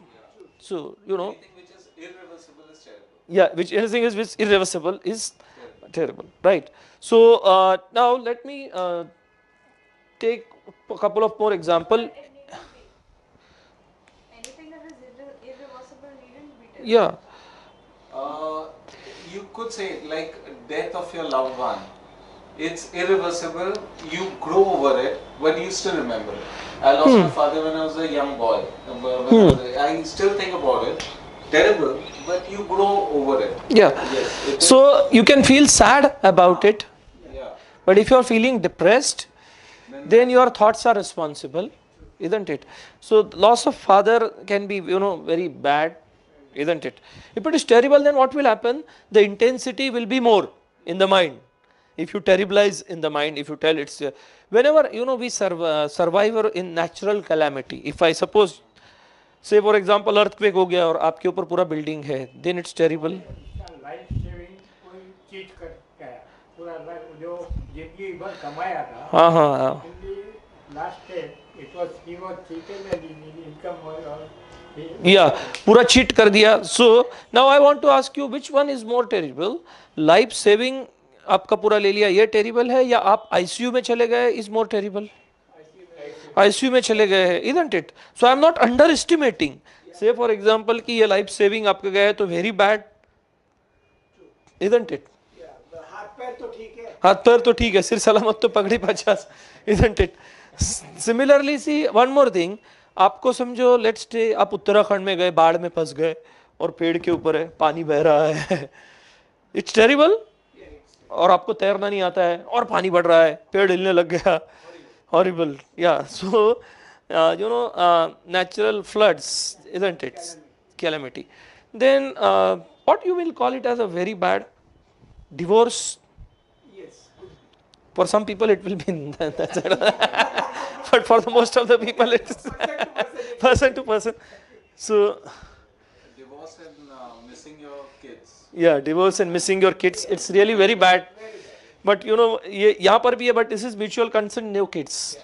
So anything which is irreversible is terrible. Yeah, anything which is irreversible is terrible, right? So now let me take a couple of more example. Anything that is irreversible needn't be terrible. Yeah. You could say like death of your loved one. It's irreversible. You grow over it, but you still remember it. I lost my father when I was a young boy. I still think about it. Terrible, but you grow over it. Yeah. Yes. So you can feel sad about it. Yeah. But if you are feeling depressed, then your thoughts are responsible, isn't it? So loss of father can be, very bad, isn't it? If it is terrible, then what will happen? The intensity will be more in the mind. If you terribilize in the mind, if you tell it's, whenever, we survivor in natural calamity. If I suppose, say for example, earthquake हो गया और आपके ऊपर पूरा building है, then it's terrible. Life saving कोई चीज कर क्या है, पूरा जो जिंदगी भर कमाया था, हाँ. Last it was he was cheated and income Yeah, पूरा cheat कर दिया. So now I want to ask you, which one is more terrible? Life saving आपका पूरा ले लिया, ये टेरिबल है, या आप आईसीयू में चले गए इज मोर टेरिबल? आईसीयू में चले गए हैं, isn't it? So I am not underestimating. Say for example कि ये लाइफ सेविंग आपका गया है तो वेरी बैड, isn't it? हाथ पैर तो ठीक है, हाथ पैर तो ठीक है, सिर सलामत तो पगड़ी 50, isn't it? Similarly, see one more thing. आपको समझो लेट्स से आप उत्तराखंड में गए, बाढ़ में फंस गए और पेड़ के ऊपर है, पानी बह रहा है, इट्स टेरिबल. और आपको तैरना नहीं आता है और पानी बढ़ रहा है, पेड़ हिलने लग गया, हॉरिबल. या सो natural floods, isn't it? Calamity. Then what you will call it as a very bad? Divorce. yes, For some people it will be that's it. But for the most of the people it's person to person. So divorce and missing your kids. yeah, divorce and missing your kids, it's really very bad. But ये यहाँ पर भी है, but this is mutual consent, no kids.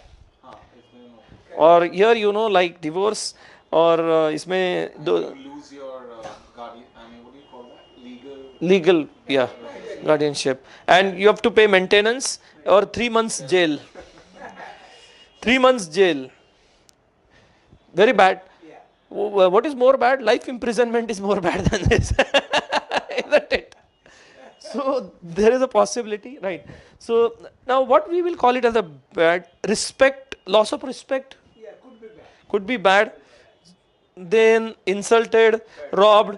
और here like divorce और इसमें दो You lose your guardian. I mean, what do you call that? Legal. legal guardianship, and you have to pay maintenance or 3 months jail. 3 months jail, very bad. What is more bad? Life imprisonment is more bad than this, isn't it? So there is a possibility, right? So now what we will call it as a bad? Respect, loss of respect, could be bad. Then insulted, robbed,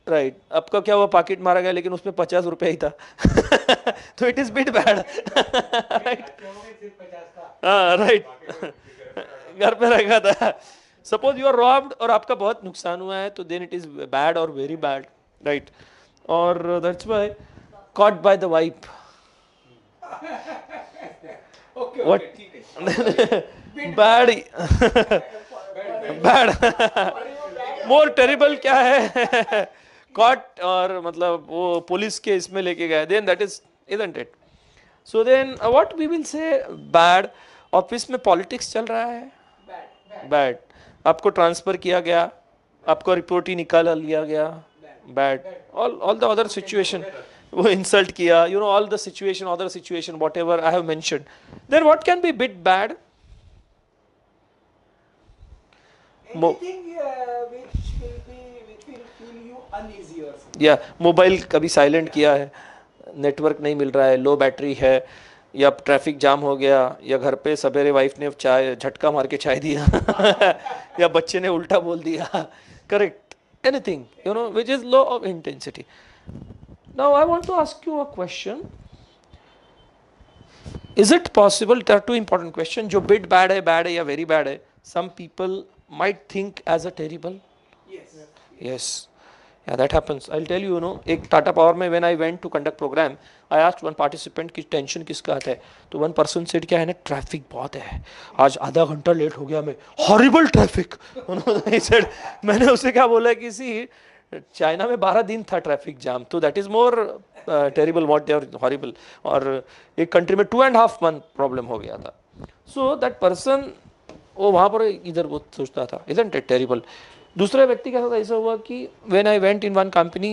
right? आपका क्या हुआ, packet मारा गया लेकिन उसमें 50 रुपया ही था, तो it is bit bad, right? हाँ, right. घर पे रखा था. Suppose you are robbed और आपका बहुत नुकसान हुआ है, तो then it is bad or very bad, right? Or that's why caught by the wife. Okay, What? okay, ठीक है. Bad. Bad. More terrible क्या है? Caught और मतलब वो पुलिस के इसमें लेके गए. Then that is, isn't it? So then what we will say bad. Office में पॉलिटिक्स चल रहा है. Bad. आपको ट्रांसफर किया गया, आपको रिपोर्ट ही निकाल लिया गया. Bad. All the other situation. वो इंसल्ट किया, you know, all the situation, other situation, whatever I have mentioned. Then what can be bit bad? Anything which will feel you uneasy or something. या mobile कभी silent किया है, network नहीं मिल रहा है, लो battery है, या ट्रैफिक जाम हो गया, या घर पे सवेरे वाइफ ने चाय झटका मार के चाय दिया या बच्चे ने उल्टा बोल दिया. Correct. Anything you know which is low of intensity. Now I want to ask you a question. Is it possible, there are two important question, जो बिट बैड है या वेरी बैड है, some people might think as a terrible. Yes, yeah, that happens. I'll tell you, you know, एक Tata power में when I went to conduct program, I asked one participant कि tension किसका आता है, तो one person said क्या है ना, ट्रैफिक बहुत है, आज आधा घंटा लेट हो गया मैं, हॉरिबल ट्रैफिक. He said, मैंने उसे क्या बोला कि सी चाइना में 12 दिन था ट्रैफिक जाम, तो that is more terrible what they are horrible. और एक कंट्री में 2.5 month प्रॉब्लम हो गया था. सो दैट पर्सन वो वहाँ पर इधर वो सोचता था, isn't it terrible. दूसरे व्यक्ति के साथ ऐसा हुआ कि when I went in one company,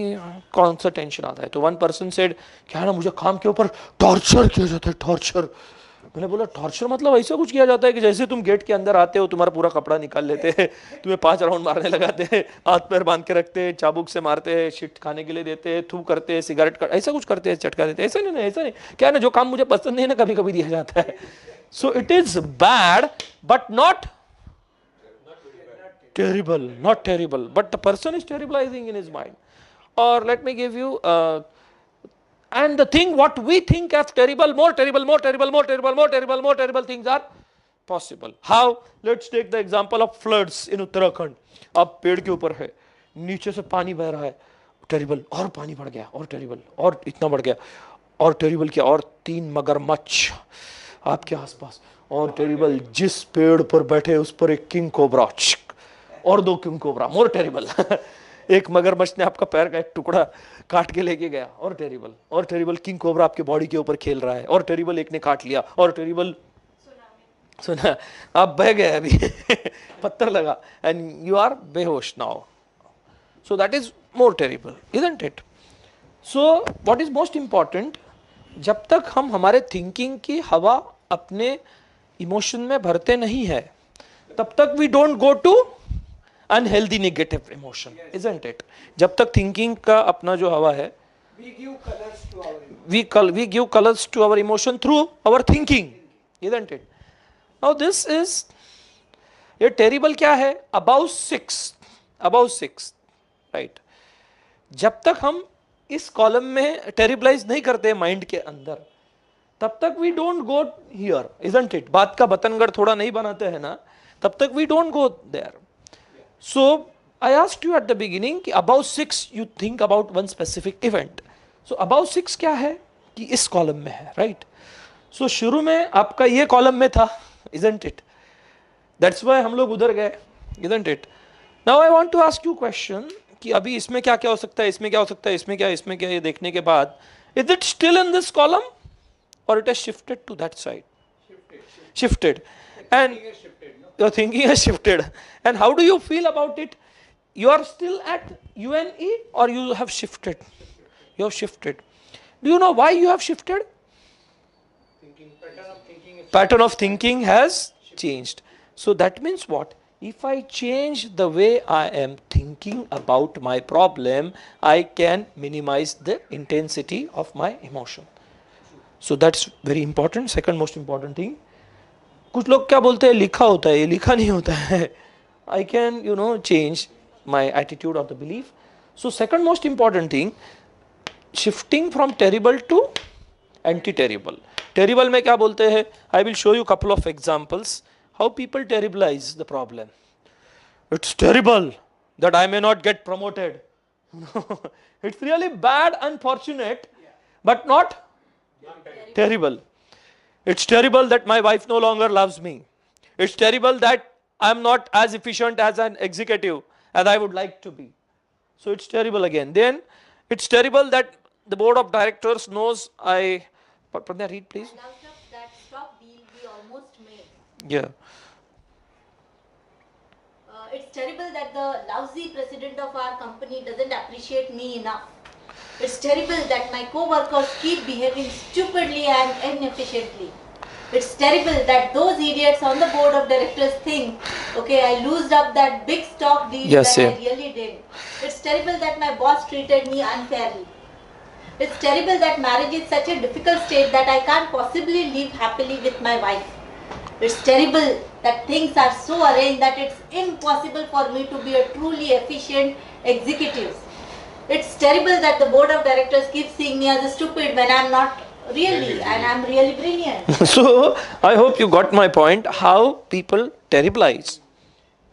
कौन सा टेंशन आता है, तो one person said क्या है ना, मुझे काम के ऊपर टॉर्चर किया जाता है, टॉर्चर. मैंने बोला टॉर्चर मतलब ऐसा कुछ किया जाता है कि जैसे तुम गेट के अंदर आते हो, तुम्हारा पूरा कपड़ा निकाल लेते हैं, तुम्हें 5 राउंड मारने लगाते हैं, हाथ पैर बांध के रखते हैं, चाबुक से मारते हैं, शिट खाने के लिए देते हैं, थू करते हैं, सिगरेट कर, ऐसा कुछ करते हैं, चटका देते हैं. ऐसा नहीं, ऐसा नहीं, क्या है ना, जो काम मुझे पसंद नहीं है ना, कभी कभी दिया जाता है. So it is bad but not terrible, not terrible, but the person is terribilizing in his mind. Or let me give you and the thing what we think as terrible, more terrible, more terrible, more terrible, more terrible, more terrible things are possible. How? Let's take the example of floods in Uttarakhand. अब पेड़ के ऊपर है, नीचे से पानी बह रहा है, टेरिबल, और पानी बढ़ गया, और टेरिबल, और इतना बढ़ गया, और टेरिबल क्या, और 3 मगरमच्छ आपके आसपास, और टेरिबल, जिस पेड़ पर बैठे उस पर एक किंग कोबरा, और 2 किंग कोबरा, मोर टेरिबल. एक मगरमच्छ ने आपका पैर का एक टुकड़ा काट के लेके गया, और टेरिबल, और टेरिबल, किंग कोबरा आपके बॉडी के ऊपर खेल रहा है, और टेरिबल, एक ने काट लिया, और टेरिबल, सुना आप बह गए अभी पत्थर लगा एंड यू आर बेहोश now. So that is more terrible, isn't it. So what is most important, जब तक हम हमारे थिंकिंग की हवा अपने इमोशन में भरते नहीं है, तब तक we don't go to unhealthy negative emotion, isn't it. जब तक थिंकिंग का अपना जो हवा है, We give colors to our emotion. we give colors to our emotion through our thinking, isn't it. Now this is ये terrible क्या है, above 6, right. जब तक हम इस कॉलम में टेरिबलाइज नहीं करते माइंड के अंदर, तब तक we don't go here, isn't it. बात का बतनगढ़ थोड़ा नहीं बनाते हैं ना, तब तक we don't go there. So I asked you at the beginning कि about 6 you think about one specific event. So about 6 क्या है कि इस कॉलम में है, राइट. सो शुरू में आपका ये कॉलम में था, इजंट इट. दैट्स व्हाई हम लोग उधर गए, isn't it. Now I want to ask you question कि अभी इसमें क्या क्या हो सकता है, इसमें क्या हो सकता है, इसमें क्या, ये देखने के बाद, is it still in this column और it has shifted to that side? Shifted. And your thinking has shifted. And how do you feel about it? You are still at UNE or you have shifted? You have shifted. Do you know why you have shifted? Pattern of thinking has changed. So that means what? If I change the way I am thinking about my problem, I can minimize the intensity of my emotion. So that's very important. Second most important thing. कुछ लोग क्या बोलते हैं, लिखा होता है, ये लिखा नहीं होता है. I can, you know, change my attitude or the belief. So second most important thing, shifting from terrible to anti-terrible. Terrible में क्या बोलते हैं? I will show you couple of examples how people terribilize the problem. It's terrible that I may not get promoted. It's really bad, unfortunate, but not terrible. It's terrible that my wife no longer loves me. It's terrible that I'm not as efficient as an executive as I would like to be. So it's terrible again. Then it's terrible that the board of directors knows Pradnya, read please. That stock deal we almost made. Yeah. It's terrible that the lousy president of our company doesn't appreciate me enough. It's terrible that my co-workers keep behaving stupidly and inefficiently. It's terrible that those idiots on the board of directors think, okay, I loosed up that big stock deal Yes, when yeah. I really did. It's terrible that my boss treated me unfairly. It's terrible that marriage is such a difficult state that I can't possibly live happily with my wife. It's terrible that things are so arranged that it's impossible for me to be a truly efficient executive. It's terrible that the board of directors keeps seeing me as a stupid when I'm not really, and I'm really brilliant. So I hope you got my point, how people terribilize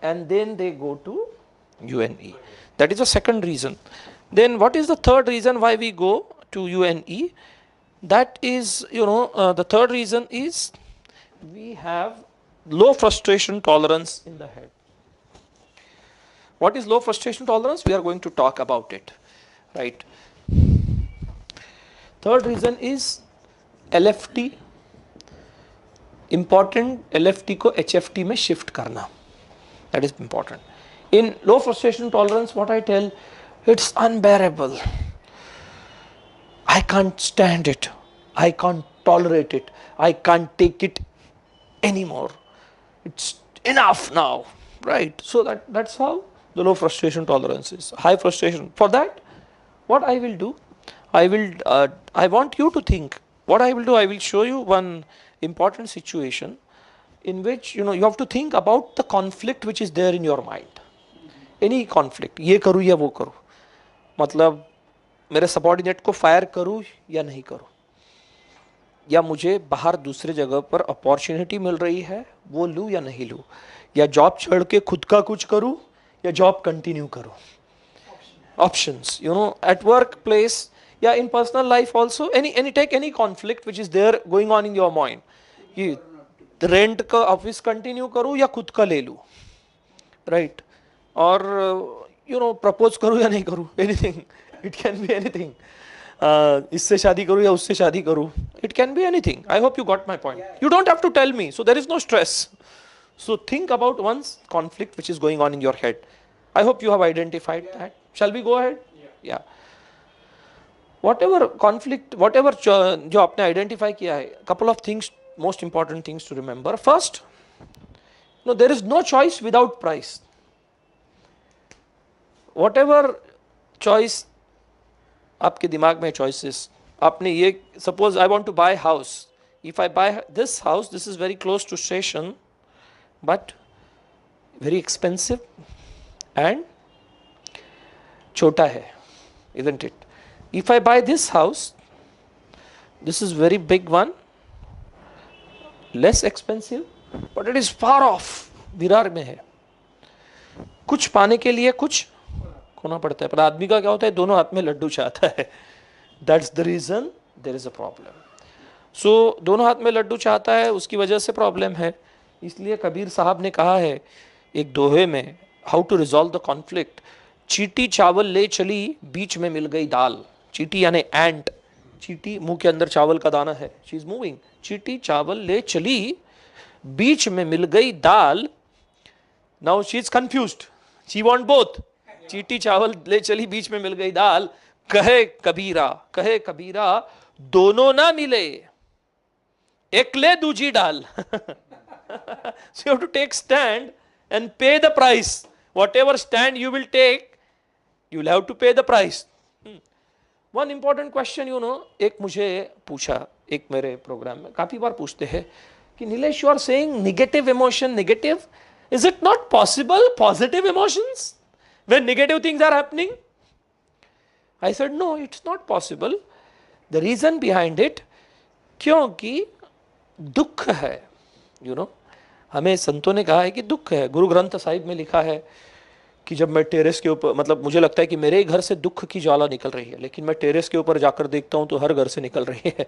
and then they go to UNE. That is the second reason. Then what is the third reason why we go to UNE? That is, the third reason is we have low frustration tolerance in the head. What is low frustration tolerance? We are going to talk about it, right? Third reason is LFT. Important LFT को HFT में shift करना. That is important. In low frustration tolerance, what I tell, it's unbearable. I can't stand it. I can't tolerate it. I can't take it anymore. It's enough now, right? So that's how the low frustration tolerance is. High frustration. For that, what I will do, I want you to think. What I will do, I will show you one important situation in which you have to think about the conflict which is there in your mind. Any conflict, ये करूँ या वो करूँ, मतलब मेरे subordinate को fire करूँ या नहीं करूँ, या मुझे बाहर दूसरे जगह पर अपॉर्चुनिटी मिल रही है वो लूँ या नहीं लूँ, या जॉब छोड़ के खुद का कुछ करूँ या जॉब कंटिन्यू करूँ. Options, at workplace, yeah, in personal life also, take any conflict which is there going on in your mind. ये रेंट का ऑफिस कंटिन्यू करूँ या खुद का ले लूँ, राइट? और प्रपोज करूँ या नहीं करूँ, anything, it can be anything. इससे शादी करूँ या उससे शादी करूँ, it can be anything. I hope you got my point. You don't have to tell me, so there is no stress. So think about one's conflict which is going on in your head. I hope you have identified that. Shall we go ahead? Yeah. Whatever conflict, whatever जो आपने identify किया है, couple of things, most important things to remember. First, there is no choice without price. Whatever choice आपके दिमाग में choices, आपने ये, suppose I want to buy house. If I buy this house, this is very close to station, but very expensive and chota hai, isn't it? If I buy this house, this is very big one, less expensive, but it is far off, Virar में है. कुछ पाने के लिए कुछ खोना पड़ता है, पर आदमी का क्या होता है, दोनों हाथ में लड्डू चाहता है. That's the reason there is a problem. So दोनों हाथ में लड्डू चाहता है, उसकी वजह से प्रॉब्लम है. इसलिए कबीर साहब ने कहा है एक दोहे में, how to resolve the conflict. चींटी चावल ले चली, बीच में मिल गई दाल. चींटी यानी एंट, चींटी मुंह के अंदर चावल का दाना है, शी इज मूविंग. चींटी चावल ले चली, बीच में मिल गई दाल. Now she is confused, she want both. चींटी चावल ले चली, बीच में मिल गई दाल. कहे कबीरा दोनों ना मिले, एक ले दूजी डाल. So you have to take stand and pay the price. Whatever stand you will take, you will have to pay the price. One important question, एक मुझे पूछा, एक मेरे प्रोग्राम में काफी बार पूछते हैं कि Nilesh, you are saying negative emotion, negative. Is it not possible positive emotions when negative things are happening? I said no, it's not possible. The reason behind it, क्योंकि दुख है. हमें संतों ने कहा है कि दुख है. गुरु ग्रंथ साहिब में लिखा है कि जब मैं टेरेस के ऊपर, मतलब मुझे लगता है कि मेरे घर से दुख की ज्वाला निकल रही है, लेकिन मैं टेरेस के ऊपर जाकर देखता हूं तो हर घर से निकल रही है.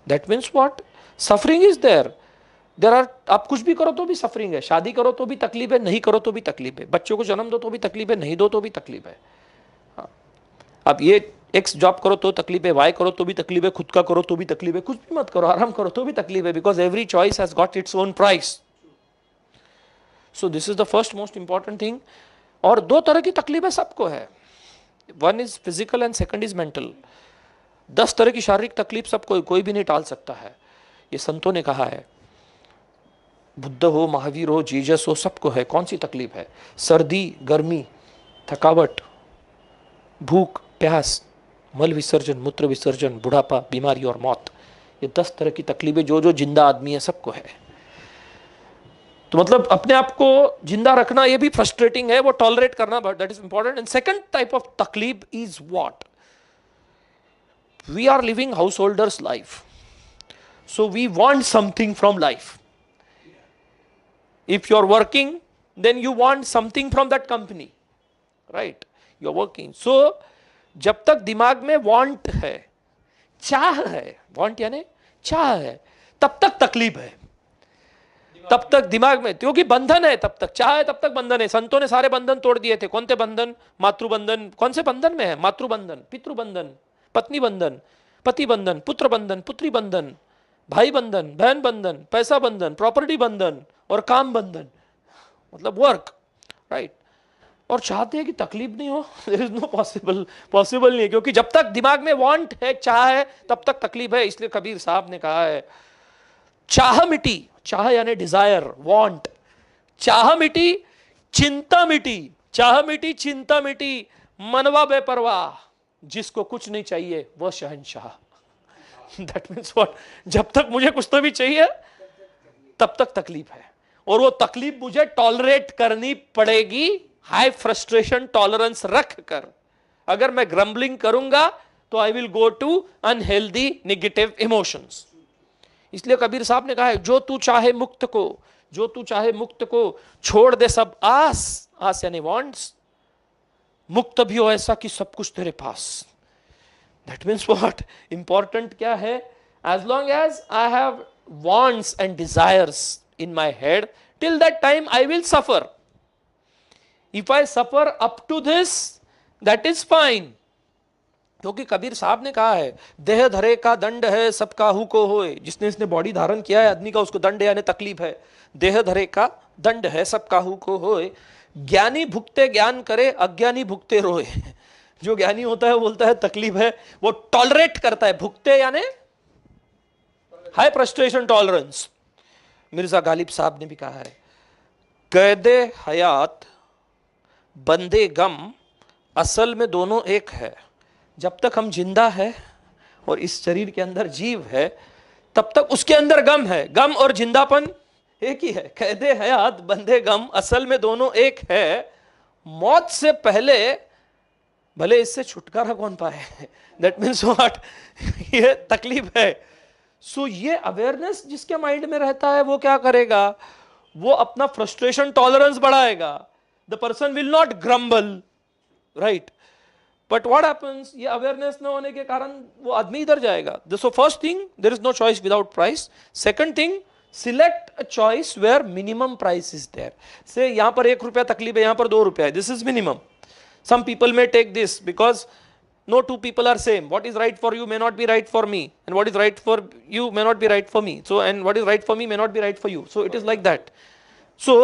That means what? Suffering is there, there are, आप कुछ भी करो तो भी सफरिंग है, शादी करो तो भी तकलीफ है, नहीं करो तो भी तकलीफ है, बच्चों को जन्म दो तो भी तकलीफ है, नहीं दो तो भी तकलीफ है। हाँ, आप ये एक्स जॉब करो तो तकलीफ है, वाई करो तो भी तकलीफ है, खुद का करो तो भी तकलीफ है, कुछ भी मत करो, आराम करो तो भी तकलीफ है, because every choice has got its own price. So this is the first most important thing. और दो तरह की तकलीफें सबको है, one is physical and second is mental. 10 तरह की शारीरिक तकलीफ सबको, कोई भी नहीं टाल सकता है, ये संतों ने कहा है। बुद्ध हो, महावीर हो, जीसस हो, सबको है। कौन सी तकलीफ है? सर्दी, गर्मी, थकावट, भूख, प्यास, मल विसर्जन, मूत्र विसर्जन, बुढ़ापा, बीमारी और मौत। ये 10 तरह की तकलीफें जो जो जिंदा आदमी है सबको है। तो मतलब अपने आप को जिंदा रखना ये भी फ्रस्ट्रेटिंग है, वो टॉलरेट करना, but that is important. And second type of तकलीफ is what? We are living householders life, so we want something from life. If you are working, then you want something from that company, right? You are working. So, जब तक दिमाग में want है, चाह है, want यानी चाह है, तब तक तकलीफ है, तब तक दिमाग में, क्योंकि बंधन है, तब तक चाह है, तब तक बंधन है। संतों ने सारे बंधन तोड़ दिए थे। कौन थे बंधन? मातृबंधन। कौन से बंधन में है? मातृबंधन, पितृबंधन, पत्नी बंधन, पति बंधन, पुत्र बंधन, पुत्री बंधन, भाई बंधन, बहन बंधन, पैसा बंधन, प्रॉपर्टी बंधन और काम बंधन, मतलब वर्क, राइट। और चाहते हैं कि तकलीफ नहीं हो, देयर इज नो पॉसिबल नहीं है, क्योंकि जब तक दिमाग में वांट है, चाह है, तब तक तकलीफ है। इसलिए कबीर साहब ने कहा है, चाह मिटी, चाह यानी डिजायर, वांट, चाह मिटी, चिंता मिटी, चाह मिटी, चिंता मिटी, मनवा बेपरवाह, जिसको कुछ नहीं चाहिए वह शहंशाह। That means what? जब तक मुझे कुछ तो भी चाहिए तब तक तकलीफ है, और वो तकलीफ मुझे टॉलरेट करनी पड़ेगी, हाई फ्रस्ट्रेशन टॉलरेंस रख कर। अगर मैं ग्रम्बलिंग करूंगा तो I will go to unhealthy negative emotions. इसलिए कबीर साहब ने कहा है, जो तू चाहे मुक्त को, जो तू चाहे मुक्त को, छोड़ दे सब आस, आस यानी वांट्स, मुक्त भी हो ऐसा कि सब कुछ तेरे पास। That means what? Important क्या है? As long as I have wants and desires in my head, till that time I will suffer. If I suffer up to this, that is fine. क्योंकि कबीर साहब ने कहा है, देह धरे का दंड है सब काहू को होए। जिसने इसने बॉडी धारण किया है आदमी का, उसको दंड यानी तकलीफ है। देह धरे का दंड है सब काहू को होए, ज्ञानी भुगते ज्ञान करे, अज्ञानी भुगते रोए। जो ज्ञानी होता है वो बोलता है तकलीफ है, वो टॉलरेट करता है। भुगते यानी high frustration tolerance. Mirza Ghalib साहब ने भी कहा है, कैदे हयात बंदे गम, असल में दोनों एक है। जब तक हम जिंदा है और इस शरीर के अंदर जीव है, तब तक उसके अंदर गम है। गम और जिंदापन एक ही है। कैदे हयात बंदे गम, असल में दोनों एक है। मौत से पहले भले इससे छुटकारा कौन पाए, दैट मीन्स व्हाट? ये तकलीफ है। सो ये अवेयरनेस जिसके माइंड में रहता है वो क्या करेगा? वो अपना फ्रस्ट्रेशन टॉलरेंस बढ़ाएगा। The person will not grumble, right? But what happens, ये अवेयरनेस न होने के कारण वो आदमी इधर जाएगा। So first thing, there is no choice without price. Second thing, select a choice where minimum price is there. से यहां पर 1 रुपया तकलीफ है, यहां पर 2 रुपया है, this is minimum. Some people may take this because no two people are same. What is right for you may not be right for me, and what is right for you may not be right for me. So, and what is right for me may not be right for you. So it is like that. So,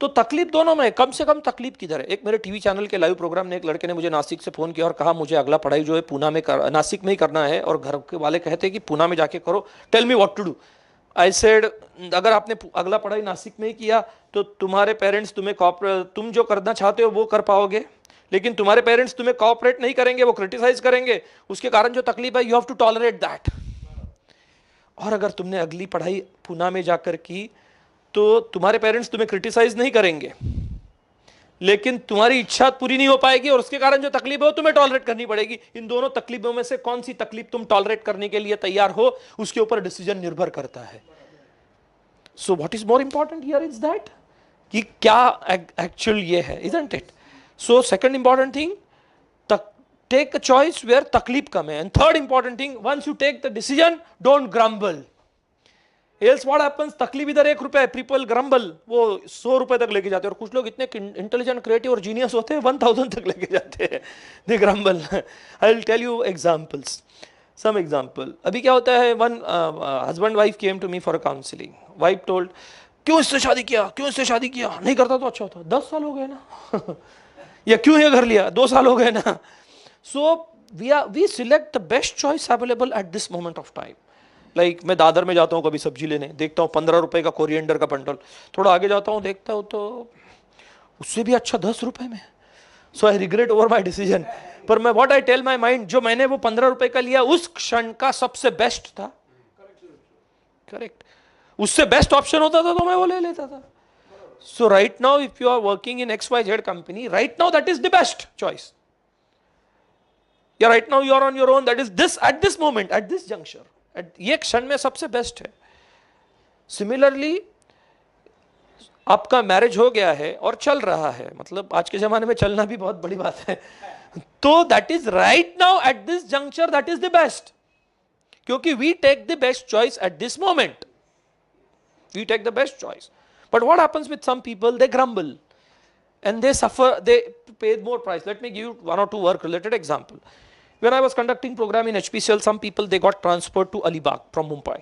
तो तकलीफ दोनों में, कम से कम तकलीफ किधर है? एक मेरे टीवी चैनल के लाइव प्रोग्राम में एक लड़के ने मुझे नासिक से फोन किया और कहा, मुझे अगला पढ़ाई जो है पूना में नासिक में ही करना है, और घर के वाले कहते हैं कि पूना में जाके करो, tell me what to do. I said, अगर आपने अगला पढ़ाई नासिक में ही किया तो तुम्हारे पेरेंट्स तुम्हें तुम जो करना चाहते हो वो कर पाओगे, लेकिन तुम्हारे पेरेंट्स तुम्हें कोऑपरेट नहीं करेंगे, वो क्रिटिसाइज करेंगे। उसके कारण जो तकलीफ है, you have to tolerate that. और अगर तुमने अगली पढ़ाई पूना में जाकर की तो तुम्हारे पेरेंट्स तुम्हें क्रिटिसाइज नहीं करेंगे, लेकिन तुम्हारी इच्छा पूरी नहीं हो पाएगी, और उसके कारण जो तकलीफ है वो तुम्हें टॉलरेट करनी पड़ेगी। इन दोनों तकलीफों में से कौन सी तकलीफ तुम टॉलरेट करने के लिए तैयार हो, उसके ऊपर डिसीजन निर्भर करता है। So what is more important here is that, कि क्या एक्चुअल ये है, isn't it? So second important thing, take a choice where तकलीफ कम है. And third important thing, once you take the decision, don't grumble. Else what happens, तकलीफ इधर 1 रुपए, people grumble, वो 100 रुपए तक लेके जाते हैं. और कुछ लोग इतने इंटेलिजेंट, क्रिएटिव और जीनियस होते हैं 1000 तक लेके जाते हैं. They grumble. I will tell you examples. Some example. अभी क्या होता है, one husband wife came to me for a counseling. Wife told, क्यों इससे शादी किया, क्यों इससे शादी किया, नहीं करता तो अच्छा होता. 10 साल हो गए ना. या क्यों ये कर लिया, 2 साल हो गए ना. So we select the best choice available at this moment of time. Like मैं दादर में जाता हूँ कभी सब्जी लेने, देखता हूँ 15 रुपए का कोरिएंडर का बंडल. थोड़ा आगे जाता हूँ, देखता हूँ तो उससे भी अच्छा 10 रुपए में. So I regret over my decision. पर मैं what I tell my mind, जो मैंने वो 15 रुपए का लिया उस क्षण का सबसे बेस्ट था. करेक्ट. उससे बेस्ट ऑप्शन होता था तो मैं वो ले लेता था. So right now if you are working in XYZ company, right now that is the best choice. Yeah, right now you are on your own, that is this at this moment, at this juncture. ये क्षण में सबसे best है. Similarly आपका marriage हो गया है और चल रहा है, मतलब आज के जमाने में चलना भी बहुत बड़ी बात है, तो that is right now at this juncture that is the best, क्योंकि we take the best choice at this moment. We take the best choice. But what happens with some people, they grumble and they suffer, they pay more price. Let me give you 1 or 2 work related example. When I was conducting program in HPCL, some people they got transferred to Alibag from Mumbai.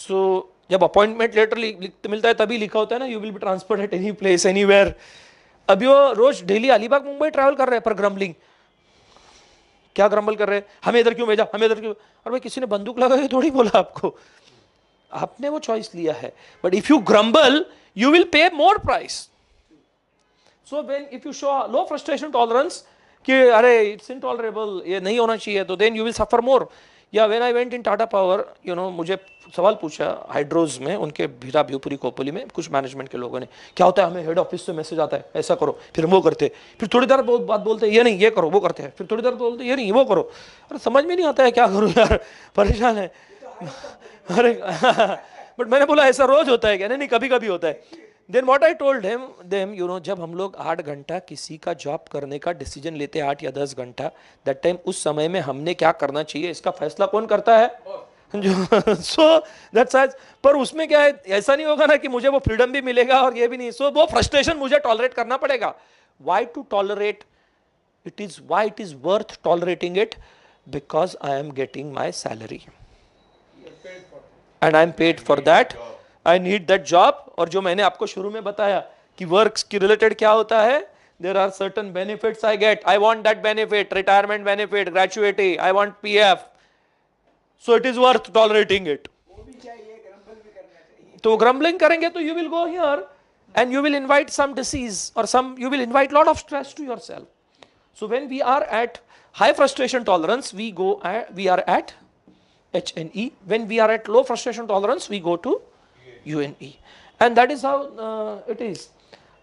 So जब appointment letter मिलता है तभी लिखा होता है ना, you will be transferred at any place anywhere. अभी वो रोज डेली अलीबाग मुंबई ट्रैवल कर रहे हैं, पर ग्रम्बलिंग. क्या ग्रम्बल कर रहे हैं, हमें इधर क्यों भेजा, हमें इधर क्यों. और भाई किसी ने बंदूक लगा के थोड़ी बोला आपको, आपने वो चॉइस लिया है. But if you grumble you will pay more price. So when if you show low frustration tolerance कि अरे it's intolerable, ये नहीं होना चाहिए, तो then you will suffer more. या when I went in Tata Power, you know, मुझे सवाल पूछा हाइड्रोज में, उनके भीरा भ्यूपुरी खोपली में कुछ मैनेजमेंट के लोगों ने, क्या होता है, हमें हेड ऑफिस से मैसेज आता है ऐसा करो, फिर वो करते, फिर थोड़ी देर बात बोलते हैं ये नहीं ये करो, वो करते हैं, फिर थोड़ी देर बोलते हैं ये नहीं वो करो. अरे समझ में नहीं आता है क्या करूँ यार, परेशान है. अरे बट मैंने बोला ऐसा रोज होता है क्या, नहीं कभी कभी होता है. Then what I told them, you know, जब हम लोग 8 घंटा किसी का जॉब करने का डिसीजन लेते हैं, 8 या 10 घंटा, that time उस समय में हमने क्या करना चाहिए इसका फैसला कौन करता है, जो so that's why. पर उसमें क्या है, ऐसा नहीं होगा ना कि मुझे वो फ्रीडम भी मिलेगा और ये भी नहीं. So वो फ्रस्ट्रेशन मुझे टॉलरेट करना पड़ेगा. Why to tolerate? It is why it is worth tolerating it, because I am getting my salary and I am paid for that. I need that job. और जो मैंने आपको शुरू में बताया कि वर्क्स की रिलेटेड क्या होता है, there are certain benefits I get. I want that benefit, retirement benefit, gratuity, I want PF. So it is worth tolerating it. तो grumbling करेंगे तो you will go here and you will invite some disease or you will invite lot of stress to yourself. So when we are at high frustration tolerance, we are at HNE. When we are at low frustration tolerance, we go to UNE. And that is how it is.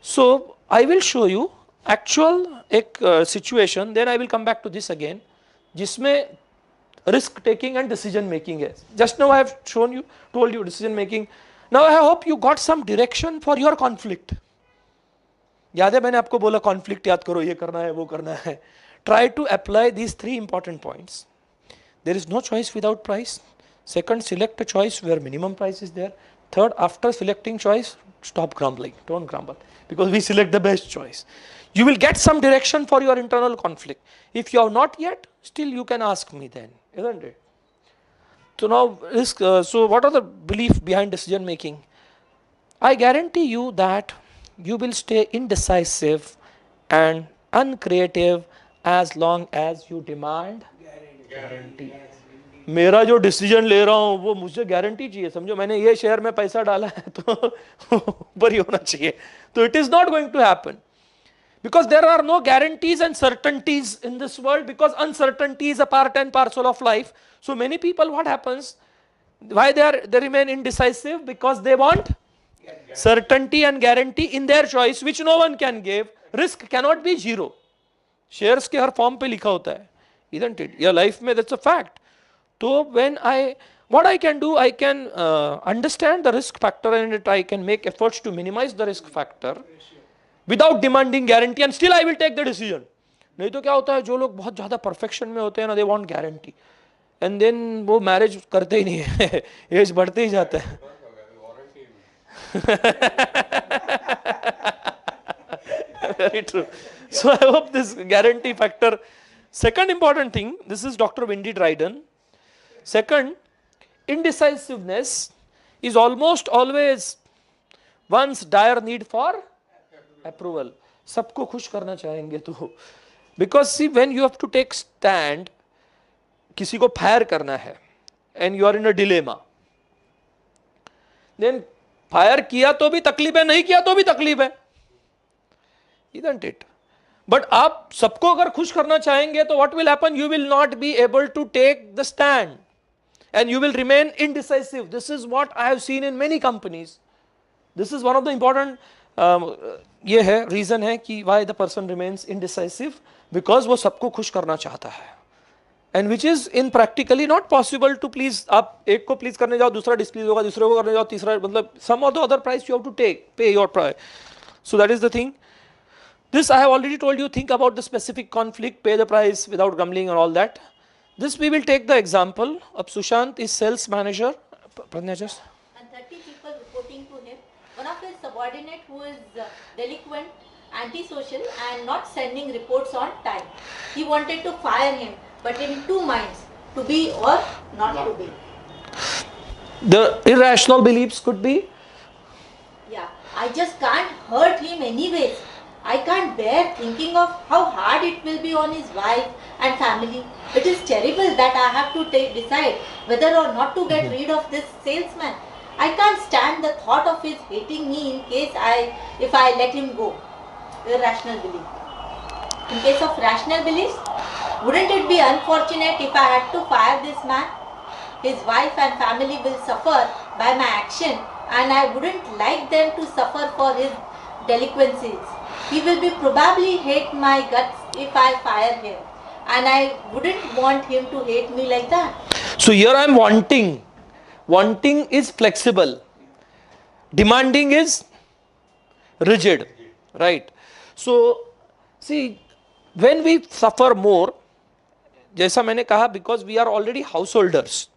So I will show you actual situation, then I will come back to this again, जिसमें risk taking and decision making है. Just now I have told you decision making. Now I hope you got some direction for your conflict. याद है मैंने आपको बोला conflict याद करो, ये करना है वो करना है. Try to apply these 3 important points. There is no choice without price. Second, select a choice where minimum price is there. Third, after selecting choice, stop grumbling. Don't grumble, because we select the best choice. You will get some direction for your internal conflict. If you have not yet, still you can ask me then, isn't it? So now, so what are the beliefs behind decision making? I guarantee you that you will stay indecisive and uncreative as long as you demand guarantee. मेरा जो decision ले रहा हूँ वो मुझे guarantee चाहिए. समझो मैंने ये शेयर में पैसा डाला है तो ऊपर ही होना चाहिए. तो it is not going to happen, because there are no guarantees and certainties in this world, because uncertainty is a part and parcel of life. So many people, what happens, why they remain indecisive? Because they want certainty and guarantee in their choice, which no one can give. Risk cannot be zero. Shares के हर form पे लिखा होता है, isn't it? Your life में that's a fact. So when what I can do, I can understand the risk factor and I can make efforts to minimize the risk factor without demanding guarantee, and still I will take the decision. नहीं तो क्या होता है, जो लोग बहुत ज़्यादा perfection में होते हैं ना, they want guarantee, and then वो मैरिज करते ही नहीं है, एज बढ़ते ही जाता है. Very true. So I hope this guarantee factor. Second important thing, this is Dr. Wendy Dryden. Second, indecisiveness is almost always one's dire need for approval. सबको खुश करना चाहेंगे तो, because see when you have to take stand, किसी को fire करना है and you are in a dilemma, then fire किया तो भी तकलीफ है, नहीं किया तो भी तकलीफ है, isn't it? But आप सबको अगर खुश करना चाहेंगे तो what will happen? You will not be able to take the stand and you will remain indecisive. This is what I have seen in many companies. This is one of the important ये है reason है कि why the person remains indecisive, because वो सबको खुश करना चाहता है, and which is in practically not possible to please. आप एक को please करने जाओ, दूसरा displease होगा, दूसरे को करने जाओ, तीसरा, मतलब some of the other price you have to pay your price. So that is the thing. This I have already told you. Think about the specific conflict, pay the price without grumbling and all that. This we will take the example of Sushant is sales manager. Pradnya, just. And 30 people reporting to him. One of his subordinate who is delinquent, antisocial and not sending reports on time. He wanted to fire him, but in two minds, to be or not to be. The irrational beliefs could be? Yeah, I just can't hurt him anyways. I can't bear thinking of how hard it will be on his wife and family. It is terrible that I have to decide whether or not to get rid of this salesman. I can't stand the thought of his hating me in case if I let him go. Irrational belief. In case of rational beliefs, wouldn't it be unfortunate if I had to fire this man? His wife and family will suffer by my action and I wouldn't like them to suffer for his delinquencies. He will be probably hate my guts if I fire him, and I wouldn't want him to hate me like that. So here I am wanting. Wanting is flexible. Demanding is rigid, right? So see, when we suffer more, जैसा मैंने कहा, because we are already householders,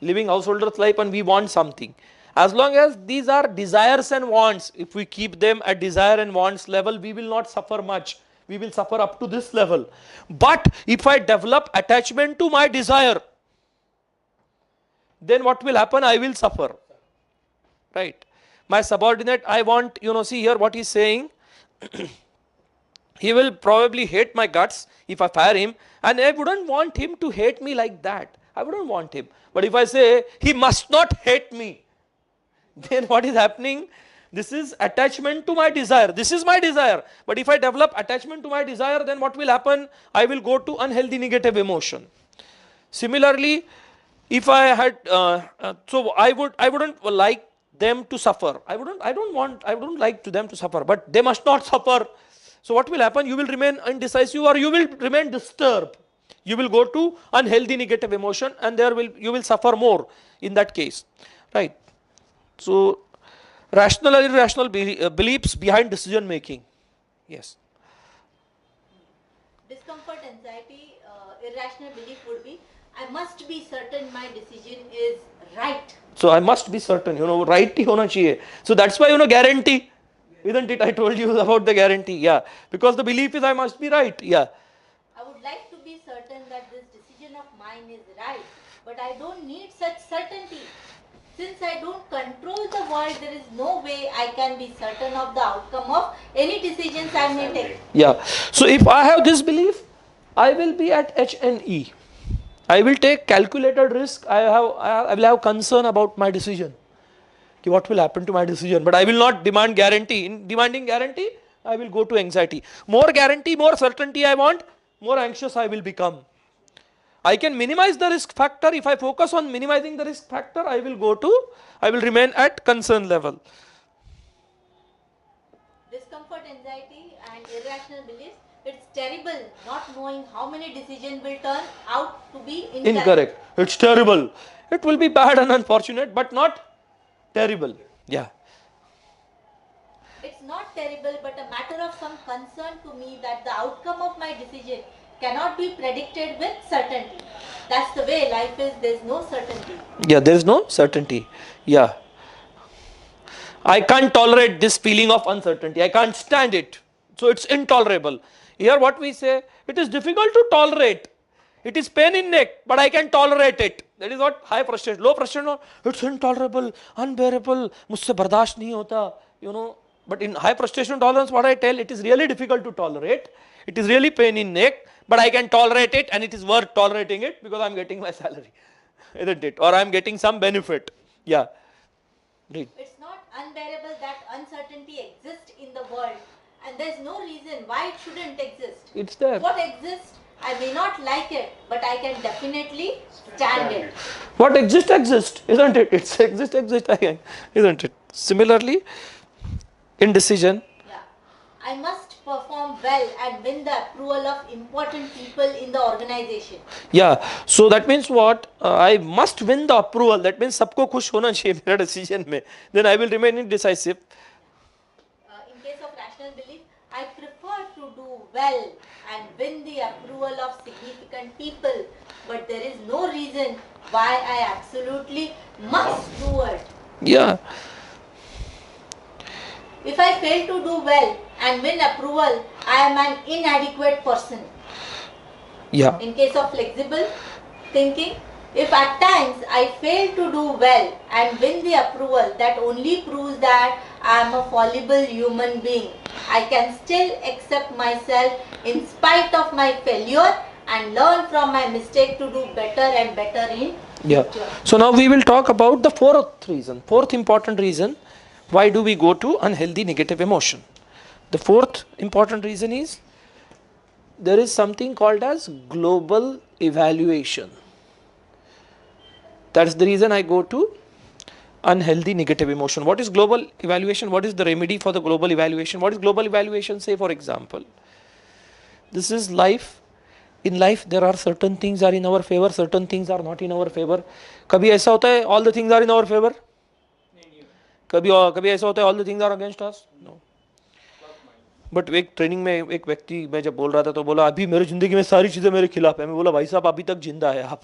living householders life, and we want something. As long as these are desires and wants, if we keep them at desire and wants level, we will not suffer much. We will suffer up to this level. But if I develop attachment to my desire, then what will happen? I will suffer. Right? My subordinate, I want, see here what he's saying. He will probably hate my guts if I fire him, and I wouldn't want him to hate me like that. I wouldn't want him. But if I say, he must not hate me, then what is happening? This is attachment to my desire. This is my desire. But if I develop attachment to my desire, then what will happen? I will go to unhealthy negative emotion. Similarly, if I had, so I wouldn't like them to suffer. I wouldn't like to them to suffer, but they must not suffer. So what will happen? You will remain indecisive or you will remain disturbed. You will go to unhealthy negative emotion and you will suffer more in that case, right? So, rational or irrational beliefs behind decision making. Yes. Discomfort, anxiety, irrational belief would be, I must be certain my decision is right. So, I must be certain, right hi hona chahiye. So, that's why, guarantee. Isn't it? I told you about the guarantee. Yeah. Because the belief is I must be right. Yeah. I would like to be certain that this decision of mine is right, but I don't need such certainty. Since I don't control the world, there is no way I can be certain of the outcome of any decisions I may take. Yeah. So if I have this belief, I will be at HNE. I will take calculated risk. I will have concern about my decision. What will happen to my decision? But I will not demand guarantee. In demanding guarantee, I will go to anxiety. More guarantee, more certainty I want, more anxious I will become. I can minimize the risk factor. If I focus on minimizing the risk factor, I will remain at concern level. Discomfort, anxiety and irrational beliefs, it's terrible not knowing how many decisions will turn out to be incorrect. It's terrible. It will be bad and unfortunate, but not terrible. Yeah. It's not terrible, but a matter of some concern to me that the outcome of my decision cannot be predicted with certainty. That's the way life is. There's no certainty. Yeah, there is no certainty. Yeah. I can't tolerate this feeling of uncertainty. I can't stand it. So it's intolerable. Here what we say, it is difficult to tolerate. It is pain in neck, but I can tolerate it. That is what high frustration. Low frustration, it's intolerable, unbearable, मुझसे बर्दाश्त नहीं होता, you know. But in high frustration tolerance, what I tell, it is really difficult to tolerate. It is really pain in neck, but I can tolerate it, and it is worth tolerating it because I am getting my salary, isn't it? Or I am getting some benefit. Yeah. Read. It's not unbearable that uncertainty exists in the world, and there's no reason why it shouldn't exist. It's there. What exists, I may not like it, but I can definitely stand it. What exists, isn't it? It's exist again, isn't it? Similarly, indecision. Yeah. I must perform well and win the approval of important people in the organization. Yeah. So that means what? I must win the approval. That means सबको खुश होना चाहिए मेरा decision में. Then I will remain indecisive. In case of rational belief, I prefer to do well and win the approval of significant people, but there is no reason why I absolutely must do it. Yeah. If I fail to do well and win approval, I am an inadequate person. Yeah. In case of flexible thinking, if at times I fail to do well and win the approval, that only proves that I am a fallible human being. I can still accept myself in spite of my failure and learn from my mistake to do better and better in Yeah. future. So now we will talk about the fourth important reason. Why do we go to unhealthy negative emotion? The fourth important reason is there is something called as global evaluation. That's the reason I go to unhealthy negative emotion. What is global evaluation? What is the remedy for the global evaluation? What is global evaluation? Say for example, this is life. In life there are certain things are in our favor, certain things are not in our favor. कभी ऐसा होता है all the things are in our favor? कभी ऐसा होता है all the things are against us? No. But एक training में एक व्यक्ति मैं जब बोल रहा था तो बोला अभी मेरी जिंदगी में सारी चीजें मेरे खिलाफ है. मैं बोला भाई साहब अभी तक जिंदा है आप.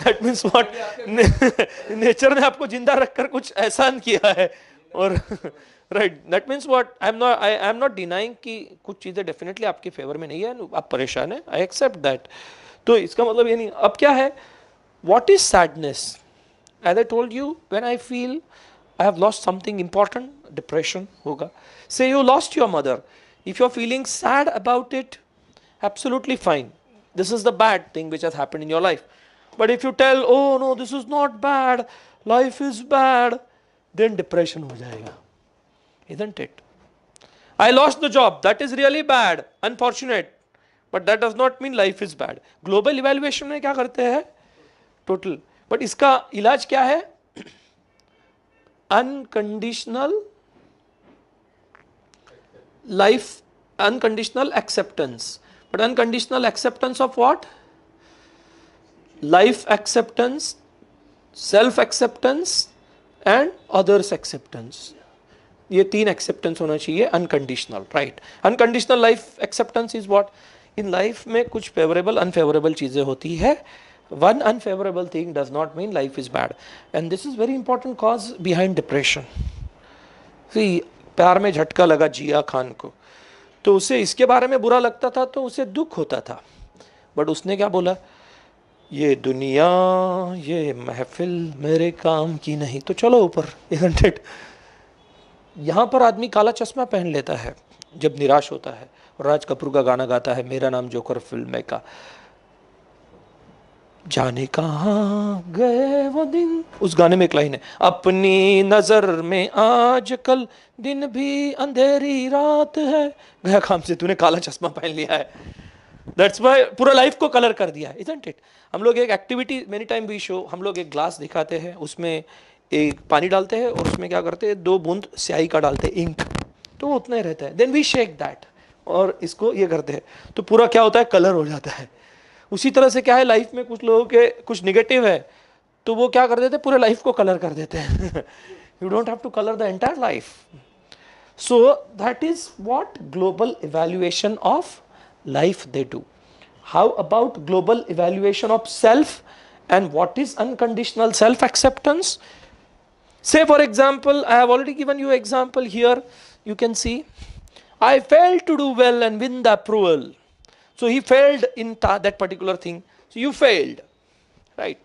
दैट मीन्स व्हाट, नेचर ने आपको जिंदा रखकर कुछ एहसान किया है. और right, that means what, I am not denying कि कुछ चीजें डेफिनेटली आपके फेवर में नहीं है, आप परेशान है, आई एक्सेप्ट दैट. तो इसका मतलब ये नहीं. अब क्या है, what is sadness? As I told you, when I feel I have lost something important, depression hoga. Say you lost your mother. If you're feeling sad about it, absolutely fine. This is the bad thing which has happened in your life. But if you tell, oh no, this is not bad, life is bad, then depression ho jayega. Isn't it? I lost the job. That is really bad, unfortunate. But that does not mean life is bad. Global evaluation में क्या करते हैं? Total. But इसका इलाज क्या है? Unconditional life, unconditional acceptance. But unconditional acceptance of what? Life acceptance, self acceptance and others acceptance. ये तीन acceptance होना चाहिए unconditional, right? Unconditional life acceptance is what? In life में कुछ favorable, unfavorable चीजें होती है. One unfavorable thing does not mean life is bad, and this is very important cause behind depression. See, प्यार में झटका लगा जिया खान को, तो उसे इसके बारे में बुरा लगता था तो उसे दुख होता था. बट उसने क्या बोला, ये दुनिया ये महफिल मेरे काम की नहीं, तो चलो ऊपर. isn't it? यहाँ पर आदमी काला चश्मा पहन लेता है जब निराश होता है, और राज कपूर का गाना गाता है, मेरा नाम जोकर फिल्म में का, जाने कहाँ गए वो दिन. उस गाने में एक लाइन है, अपनी नजर में आज कल दिन भी अंधेरी रात है, गया काम से तूने काला चश्मा पहन लिया है. दैट्स व्हाई पूरा लाइफ को कलर कर दिया है. Isn't it? हम लोग एक activity many time we show, हम लोग एक ग्लास दिखाते हैं, उसमें एक पानी डालते हैं और उसमें क्या करते हैं, 2 बूंद स्याही का डालते हैं, इंक, तो वो उतना ही रहता है. देन वी शेक दैट और इसको ये करते हैं, तो पूरा क्या होता है, कलर हो जाता है. उसी तरह से क्या है, लाइफ में कुछ लोगों के कुछ निगेटिव है तो वो क्या कर देते हैं, पूरे लाइफ को कलर कर देते हैं. You don't have to colour the entire life. So that is what global evaluation of life they do. How about global evaluation of self, and what is unconditional self acceptance? Say for example, I have already given you example here. You can see, I failed to do well and win the approval. So he failed in that particular thing. So you failed, right?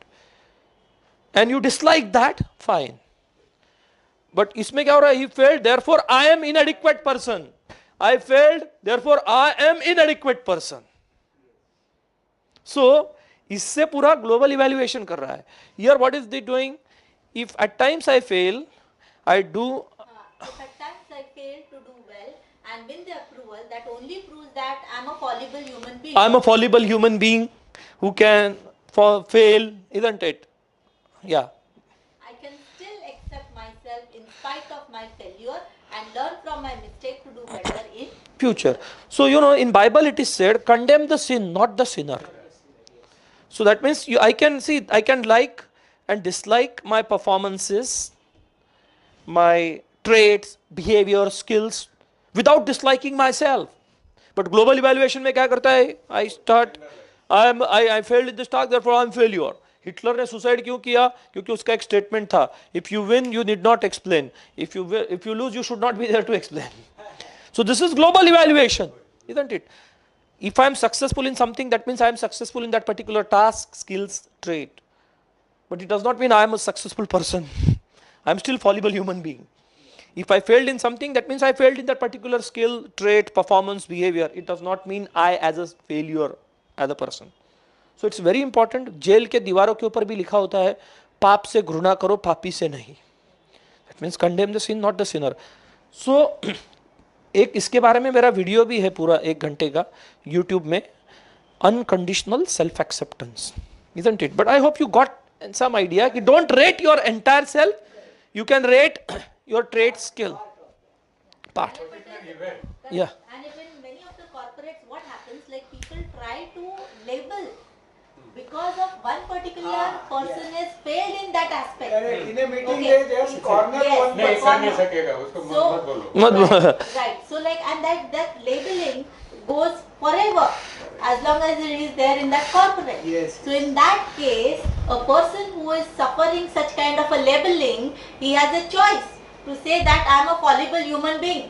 And you dislike that, fine. But इसमें क्या हो रहा है? He failed, therefore I am inadequate person. I failed, therefore I am inadequate person. So इससे पूरा global evaluation कर रहा है. Here what is they doing? If at times I fail, I do. If at times I fail to do well and win the approval, that only proves that I'm a fallible human being. I'm a fallible human being who can fail, isn't it? Yeah. I can still accept myself in spite of my failure and learn from my mistake to do better in Future. So in Bible it is said, condemn the sin, not the sinner. So that means I can like and dislike my performances, my traits, behavior, skills, without disliking myself. But global evaluation में क्या करता है? I failed in this task, therefore I am failure. Hitler ने suicide क्यों किया? क्योंकि उसका एक स्टेटमेंट था, if you win you need not explain, if you lose you should not be there to explain. So this is global evaluation, isn't it? If I am successful in something, that means I am successful in that particular task, skills, trait. But it does not mean I am a successful person. I am still fallible human being. If I failed in something, that means I failed in that particular skill, trait, performance, behavior. It does not mean I as a failure as a person. So it's very important. Jail के दीवारों के ऊपर भी लिखा होता है, पाप से घृणा करो, पापी से नहीं. That means condemn the sin, not the sinner. So एक इसके बारे में मेरा वीडियो भी है पूरा 1 घंटे का YouTube में, unconditional self acceptance, isn't it? But I hope you got some idea कि don't rate your entire self, you can rate your trait, skill part. Yeah. And even many of the corporates, what happens, like people try to label because of one particular person has failed in that aspect. In a meeting Okay. they just corner Yes, one they नहीं person. कर नहीं सकेगा उसको So- मत बोलो. मत बोलो. Right. So like, and that labeling goes forever as long as it is there in that corporate. Yes. So in that case, a person who is suffering such kind of a labeling, he has a choice to say that I am a fallible human being.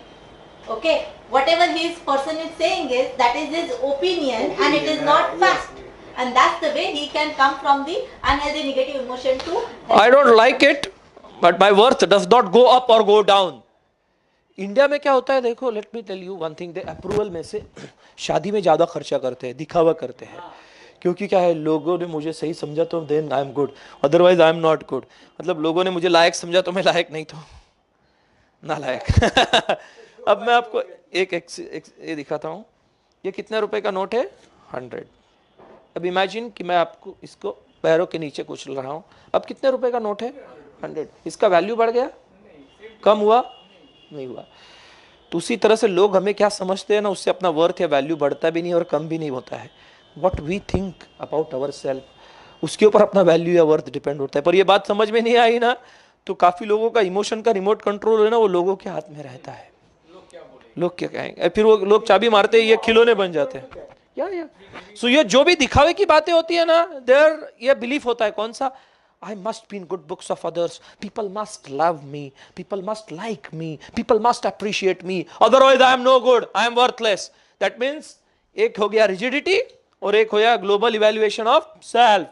Okay. Whatever his person is saying is, that is his opinion and it is not fact. And that's the way he can come from the unhealthy negative emotion to I don't like it, but my worth does not go up or go down. India में क्या होता है देखो, let me tell you one thing, they approval में से शादी में ज़्यादा खर्चा करते हैं, दिखावा करते हैं, क्योंकि क्या है, लोगों ने मुझे सही समझा तो then I am good, otherwise I am not good. मतलब लोगों ने मुझे लायक समझा तो मैं लायक नहीं तो ना लायक. अब मैं आपको एक ये दिखाता हूँ. ये कितने रुपए का नोट है? 100. अब इमेजिन कि मैं आपको इसको पैरों के नीचे कुचल रहा हूँ. अब कितने रुपए का नोट है? 100. इसका वैल्यू बढ़ गया? कम हुआ? नहीं हुआ. तो उसी तरह से लोग हमें क्या समझते हैं ना, उससे अपना वर्थ या वैल्यू बढ़ता भी नहीं और कम भी नहीं होता है. What we think about our self, उसके ऊपर अपना वैल्यू या वर्थ डिपेंड होता है. पर ये बात समझ में नहीं आई ना, तो काफ़ी लोगों का इमोशन का रिमोट कंट्रोल है ना, वो लोगों के हाथ में रहता है. लोग क्या कहेंगे, फिर वो लोग चाबी मारते हैं, ये खिलौने बन जाते हैं. या सो ये जो भी दिखावे की बातें होती है ना, देयर ये बिलीफ होता है कौन सा, I must be in good books of others, people must love me, people must like me, people must appreciate me, otherwise I am no good, I am worthless. That means एक हो गया rigidity और एक हो गया global evaluation of self.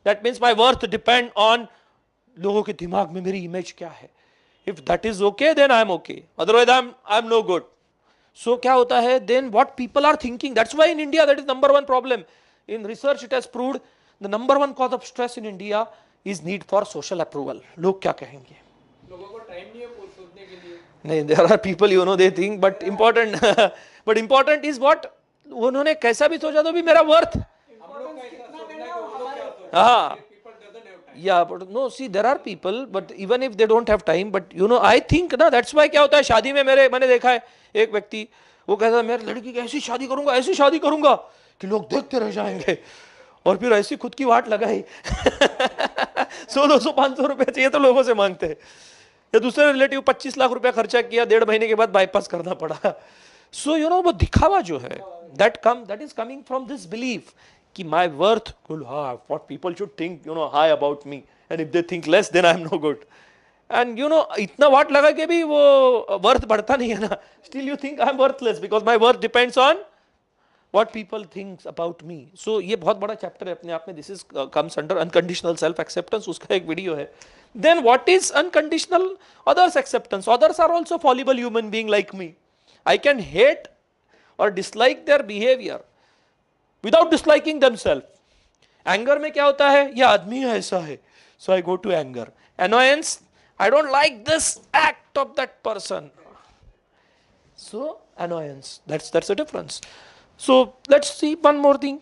That means my worth depend on लोगों के दिमाग में मेरी image क्या है. If that is okay, then I am okay, otherwise I am no good. So क्या होता है, then what people are thinking, that's why in India that is number one problem. In research it has proved the number one cause of stress in India is need for social approval. लोग क्या कहेंगे, लोगों को time नहीं है सोचने के लिए. नहीं, there are people they think, but important is what, उन्होंने कैसा भी सोचा तो भी मेरा वर्थ. हाँ, yeah, but no, see there are people, but even if they don't have time, but I think ना, that's why क्या होता है शादी में, मैंने देखा है एक व्यक्ति, वो कहता है मेरी लड़की की ऐसी शादी करूंगा कि लोग देखते रह जाएंगे, और फिर ऐसी खुद की वाट लगाई. 100, 200, 500 रुपए चाहिए तो लोगों से मांगते हैं. या दूसरे रिलेटिव 25 लाख रुपया खर्चा किया, 1.5 महीने के बाद बाईपास करना पड़ा. सो यू नो वो दिखावा जो है, that is coming from this belief कि my worth, what people should think, you know, high about me, and if they think less, then I am no good. And you know, इतना वाट लगा के भी वो वर्थ बढ़ता नहीं है ना. Still you think I am worthless because my worth depends on what people think about me. So ये बहुत बड़ा चैप्टर है अपने आप में. This is comes under unconditional self acceptance. उसका एक वीडियो है. Then what is unconditional others acceptance? Others are also fallible human being like me. I can hate or dislike their behavior without disliking themselves. Anger में क्या होता है? ये आदमी ऐसा है, so I go to anger. Annoyance, I don't like this act of that person. So annoyance, that's a difference. So let's see one more thing,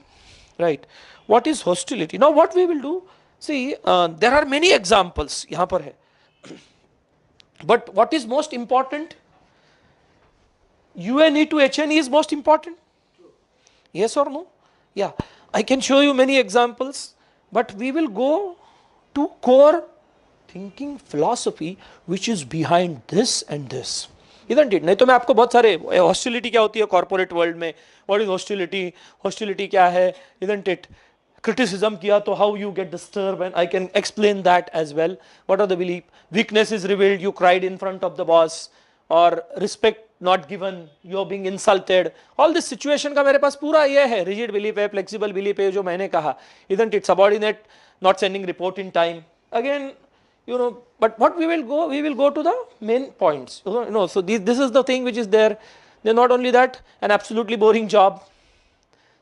right? What is hostility? Now what we will do, see, there are many examples यहाँ पर है. But what is most important? UNE to HNE is most important. Yes or no? Yeah, I can show you many examples, but we will go to core thinking philosophy which is behind this and this. Isn't it? नहीं तो मैं आपको बहुत सारे hostility क्या होती है corporate world में, what is hostility, hostility क्या है, isn't it? Criticism किया तो how you get disturbed, and I can explain that as well. What are the belief? Weakness is revealed, you cried in front of the boss, or respect not given, you are being insulted. All this situation का मेरे पास पूरा ये है, rigid belief है, flexible belief है जो मैंने कहा, isn't it? Subordinate not sending report in time. Again, you know, but what we will go to the main points. You know, so this is the thing which is there. Then not only that, an absolutely boring job.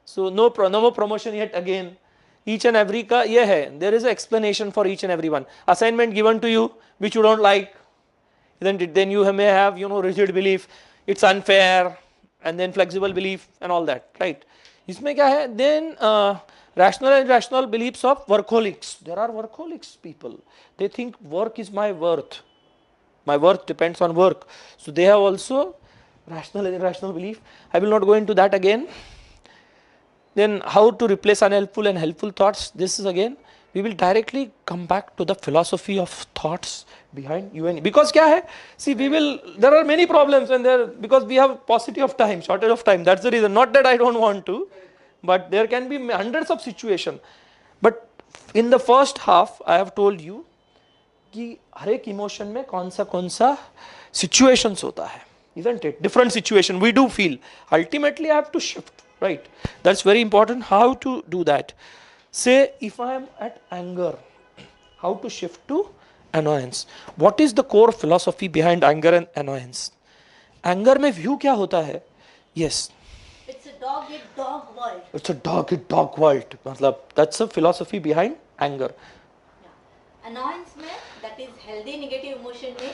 So no more promotion yet again. Each and every का ये है, there is an explanation for each and every one. Assignment given to you which you don't like, isn't it? Then you may have, you know, rigid belief, it's unfair, and then flexible belief and all that, right? इसमें क्या है? Then rational and irrational beliefs of workaholics. There are workaholics people. They think work is my worth. My worth depends on work. So they have also rational and irrational belief. I will not go into that again. Then how to replace unhelpful and helpful thoughts. This is again, we will directly come back to the philosophy of thoughts behind UNE. Because क्या है? See, there are many problems and because we have paucity of time, shortage of time. That's the reason. Not that I don't want to, but there can be hundreds of situations. But in the first half, I have told you कि हर एक emotion में कौन सा situations होता है, isn't it? Different situation we do feel. Ultimately, I have to shift, right? That's very important. How to do that? Say if I am at anger, how to shift to annoyance? What is the core philosophy behind anger and annoyance? Anger में view क्या होता है? Yes. It's a dog eat dog world. It's a dog eat dog world. मतलब that's a philosophy behind anger. Yeah. Annoyance में, that is healthy negative emotion में,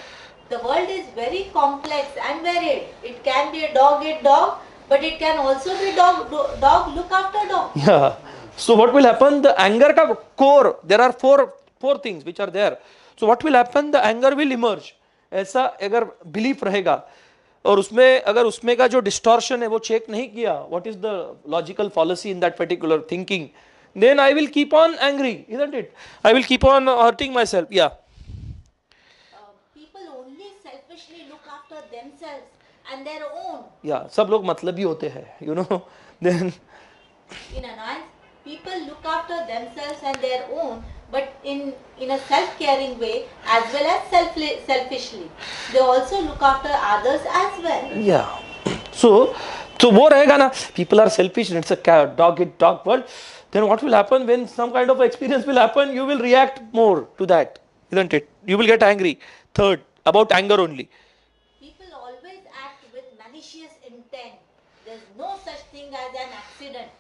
the world is very complex and varied. It can be a dog eat dog, but it can also be dog look after dog. Yeah. So what will happen? The anger का core, there are four things which are there. So what will happen? The anger will emerge. ऐसा अगर belief रहेगा और उसमें अगर उसमें का जो distortion है वो check नहीं किया, what is the logical fallacy in that particular thinking, then I will keep on angry, isn't it? I will keep on hurting myself. Yeah. People only selfishly look after themselves and their own. Yeah. सब लोग मतलबी होते हैं, you know. Then in annoyance, people look after themselves and their own, but in a self-caring way as well as selfishly. They also look after others as well. Yeah. So वो रहेगा ना, people are selfish and it's a dog eat dog world. Then what will happen when some kind of experience will happen? You will react more to that, isn't it? You will get angry. Third, about anger only. People always act with malicious intent. There's no such thing as an accident.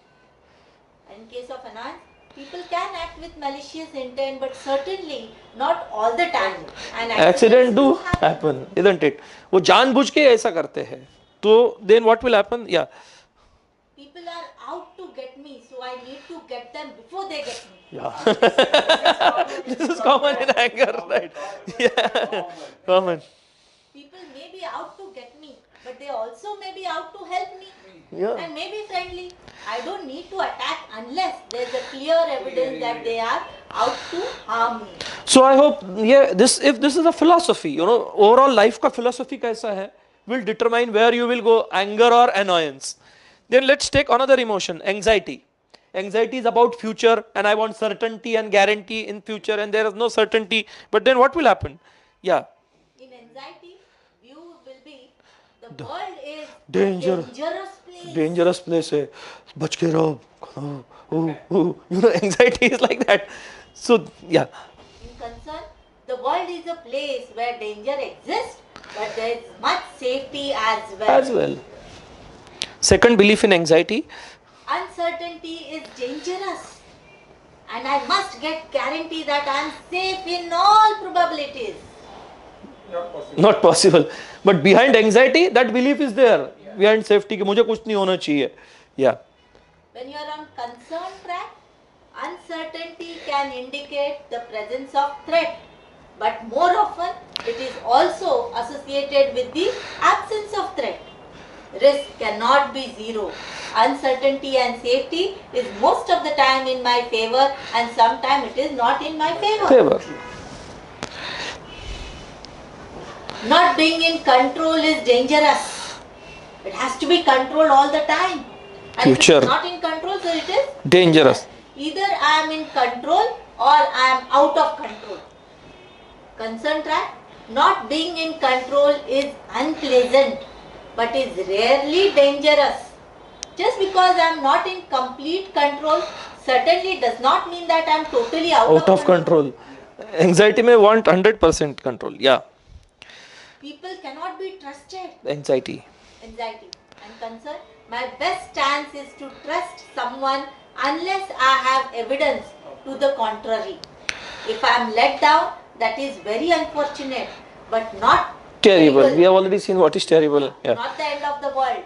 In case of annoyance, people can act with malicious intent, but certainly not all the time. And Accident do happen, isn't it? वो जानबूझ के ऐसा करते हैं. तो then what will happen? Yeah. People are out to get me, so I need to get them before they get me. Yeah. This is common in anger, right? Yeah. Common. People may be out to get me, but they also may be out to help me. Yeah. And may be friendly. I don't need to attack unless there's a clear evidence that they are out to harm me. So I hope, yeah, if this is a philosophy, overall life का philosophy कैसा है, will determine where you will go, anger or annoyance. Then let's take another emotion, anxiety. Anxiety is about future, and I want certainty and guarantee in future, and there is no certainty. But then what will happen? Yeah. In anxiety, view will be the world is Dangerous. dangerous place. Dangerous place है, बच के रहो. Anxiety is like that. So yeah. In concern, the world is a place where danger exists, but there is much safety as well. As well. Second belief in anxiety. Uncertainty is dangerous, and I must get guarantee that I am safe in all probabilities. Not possible. But behind anxiety, that belief is there. Behind safety, कि मुझे कुछ नहीं होना चाहिए. Yeah. When you are on concern track, uncertainty can indicate the presence of threat, but more often it is also associated with the absence of threat. Risk cannot be zero. Uncertainty and safety is most of the time in my favor, and sometimes it is not in my favor. Not being in control is dangerous. It has to be controlled all the time. And Future. if it is not in control, so it is Dangerous. either I am in control or I am out of control. Concern track, not being in control is unpleasant, but is rarely dangerous. Just because I am not in complete control certainly does not mean that I am totally out of control. Anxiety may want 100% control. Yeah. People cannot be trusted. Anxiety. Anxiety and concern. My best stance is to trust someone unless I have evidence to the contrary. If I am let down, that is very unfortunate, but not Terrible. We have already seen what is terrible. Yeah. Not the end of the world.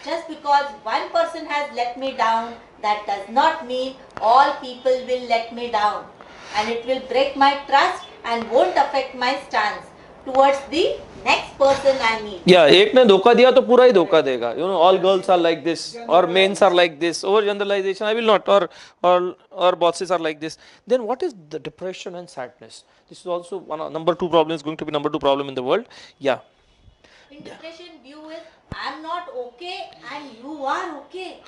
Just because one person has let me down, that does not mean all people will let me down. And it will break my trust and won't affect my stance towards the next person I meet. Yeah, एक ने धोखा दिया तो पूरा ही धोखा देगा. All girls are like this, or men are like this. Overgeneralization, I will not. Or bosses are like this. Then what is the depression and sadness? This is also number 2 problem. Is going to be number 2 problem in the world. Yeah. In depression, view is I am not okay and you are okay.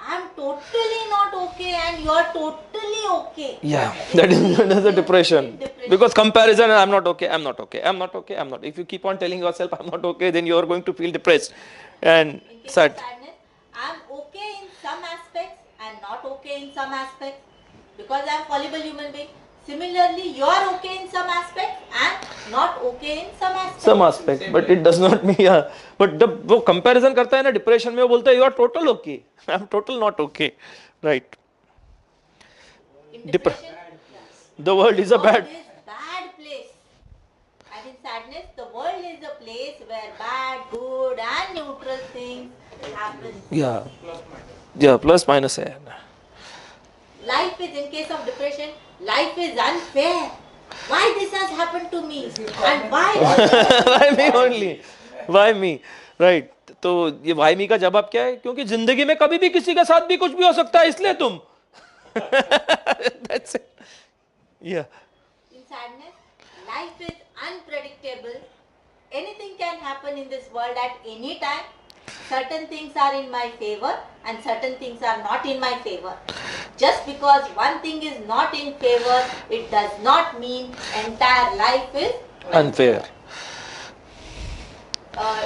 I am totally not okay and you are totally okay. Yeah, that is the depression. Because comparison, I'm not okay, I'm not okay, I'm not okay, I'm not. If you keep on telling yourself I'm not okay, then you are going to feel depressed and sad. Sadness, I am okay in some aspects and not okay in some aspects because I am fallible human being. Similarly, you are okay in some aspects and not okay in some aspects. Some aspect, but it does not mean. Yeah. But जब वो comparison करता है ना depression में वो बोलता है you are total okay, I am total not okay, right? In depression, The world is a bad. World is bad place. And in sadness, the world is a place where bad, good and neutral things happen. Yeah. Yeah, plus minus है. Life is, in case of depression, life is unfair. Why this has happened to me? And why? Why me only? Why me? Right. तो ये why me का जवाब क्या है? क्योंकि जिंदगी में कभी भी किसी के साथ भी कुछ भी हो सकता है, इसलिए तुम. That's it. Yeah. In sadness, life is unpredictable. Anything can happen in this world at any time. Certain things are in my favor and certain things are not in my favor. Just because one thing is not in favor, it does not mean entire life is Unfair.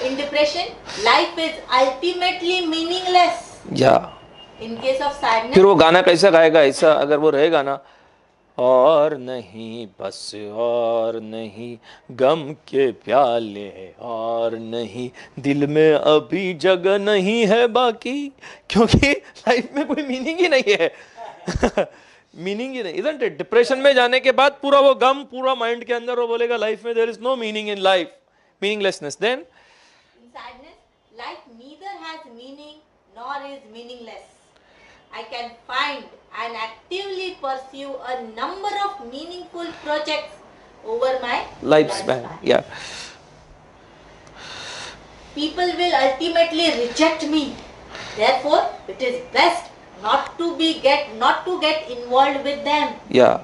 In depression, life is ultimately meaningless. Yeah. In case of sadness, फिर वो गाना कैसा गाएगा ऐसा अगर वो रहेगा ना, और नहीं बस और नहीं गम के प्याले और नहीं दिल में अभी जगह नहीं है बाकी, क्योंकि लाइफ में कोई मीनिंग ही नहीं है. मीनिंग ही नहीं, isn't it? डिप्रेशन में जाने के बाद पूरा वो गम पूरा माइंड के अंदर वो बोलेगा लाइफ में there is no meaning in life, meaninglessness. Then in sadness, life neither has meaning nor is meaningless. I can find and actively pursue a number of meaningful projects over my lifespan. Yeah. People will ultimately reject me. Therefore, it is best not to get involved with them. Yeah.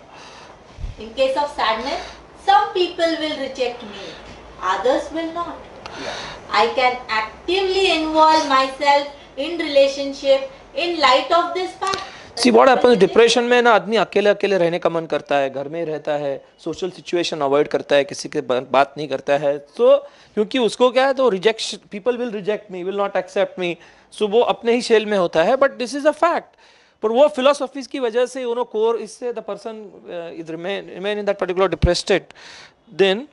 In case of sadness, some people will reject me, others will not. I can actively involve myself in relationship in light of this fact. See what happens depression में ना आदमी अकेले अकेले रहने का मन करता है, घर में रहता है, सोशल सिचुएशन अवॉइड करता है, किसी के बात नहीं करता है, तो क्योंकि उसको क्या है तो rejection, people will reject me, will not accept me, so वो अपने ही शेल में होता है. But this is a fact. पर वो फिलोसॉफीज की वजह से यू नो कोर इससे the person is remain in that particular depressed state. Then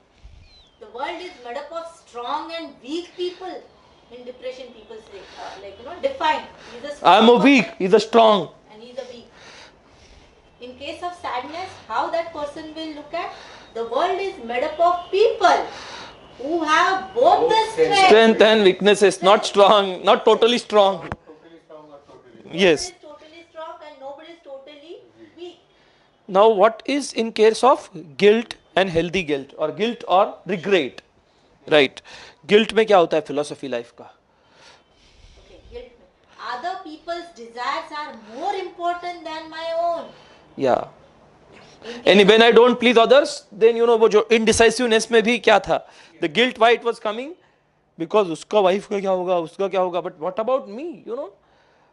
The world is made up of strong and weak people. In depression, people say, like, define. He's a strong I am a person weak, he is a strong. and he's a weak. In case of sadness, how that person will look at? The world is made up of people who have both the Strength and weaknesses, not strong, not totally strong. Yes. Nobody is totally strong and nobody is totally weak. Now what is in case of guilt and healthy guilt or guilt or regret, right? Guilt में क्या होता है philosophy life का? Okay, guilt. Other people's desires are more important than my own. Yeah. And when I don't please others, then you know वो जो indecisiveness में भी क्या था? The guilt why it was coming? Because उसका wife का क्या होगा, उसका क्या होगा? But what about me? You know?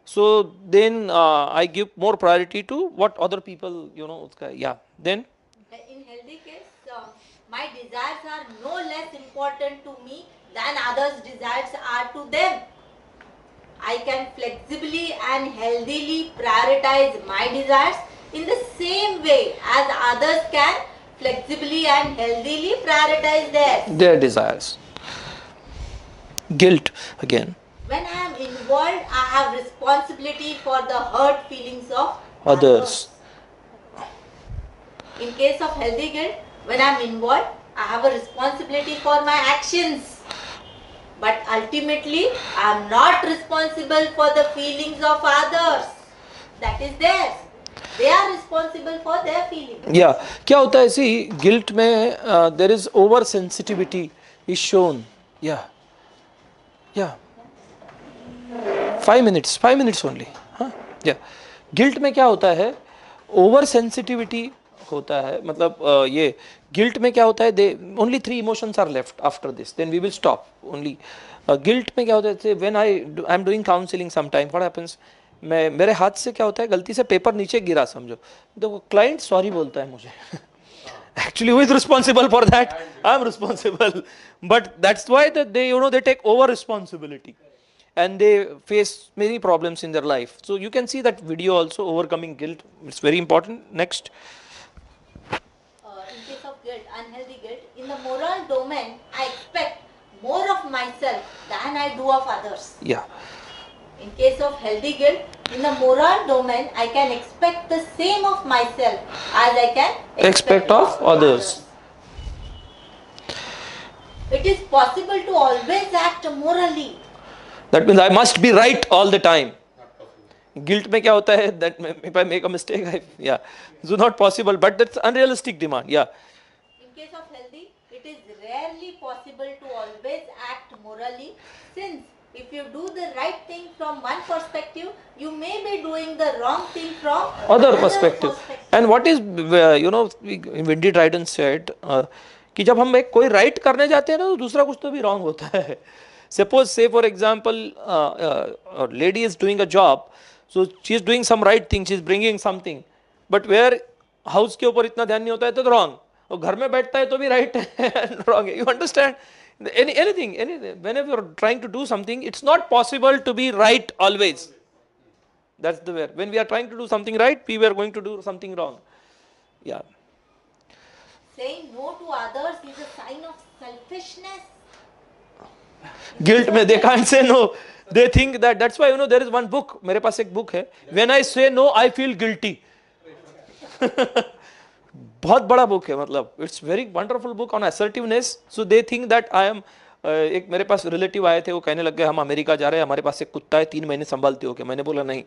So then I give more priority to what other people, you know, उसका yeah. Then In healthy case, my desires are no less important to me than others' desires are to them. I can flexibly and healthily prioritize my desires in the same way as others can flexibly and healthily prioritize theirs. their desires. Guilt again. When I am involved, I have responsibility for the hurt feelings of Others. In case of healthy guilt, when I am involved, I have a responsibility for my actions. But ultimately, I am not responsible for the feelings of others. That is theirs. They are responsible for their feelings. Yeah. क्या होता है ऐसी guilt में there is over sensitivity is shown. Yeah. Yeah. 5 minutes only. हाँ. Yeah. Guilt में क्या होता है? Over sensitivity होता है. मतलब ये guilt में क्या होता है? Only 3 emotions are left after this. Then we will stop. Only guilt में क्या होता है? When I'm doing counseling sometime, what happens? मेरे हाथ से क्या होता है गलती से पेपर नीचे गिरा समझो तो क्लाइंट सॉरी बोलता है मुझे actually who is responsible for that? I am responsible, but that's why that they they take over responsibility and they face many problems in their life. So you can see that video also, overcoming guilt. It's very important. Next. In case of guilt, unhealthy guilt, in the moral domain, I expect more of myself than I do of others. Yeah. In case of healthy guilt, in the moral domain, I can expect the same of myself as I can Expect of others. It is possible to always act morally. That means I must be right all the time. Guilt में क्या होता है? That if I make a mistake, yeah, so not possible. But that's unrealistic demand. Yeah. In case of healthy, it is rarely possible to always act morally, since if you do the right thing from one perspective, you may be doing the wrong thing from Other another perspective. And what is Wendy Dryden said कि जब हम एक कोई right करने जाते हैं ना तो दूसरा कुछ तो भी wrong होता है. Suppose, say for example, a lady is doing a job, so she is doing some right thing, she is bringing something, but where house के ऊपर इतना ध्यान नहीं होता है तो wrong. और घर में बैठता है तो भी right है and wrong है. You understand? Anything, whenever you are trying to do something, it's not possible to be right always. That's the way. When we are trying to do something right, we were going to do something wrong. Yeah. Saying no to others is a sign of selfishness. Guilt में they can't say no. They think that, that's why there is one book, मेरे पास एक book है, when I say no I feel guilty. बहुत बड़ा book है मतलब, it's very wonderful book on assertiveness. So they think that I am एक मेरे पास relative आए थे, वो कहने लग गए हम अमेरिका जा रहे हैं, हमारे पास एक कुत्ता है 3 महीने संभालते हो क्या? मैंने बोला नहीं.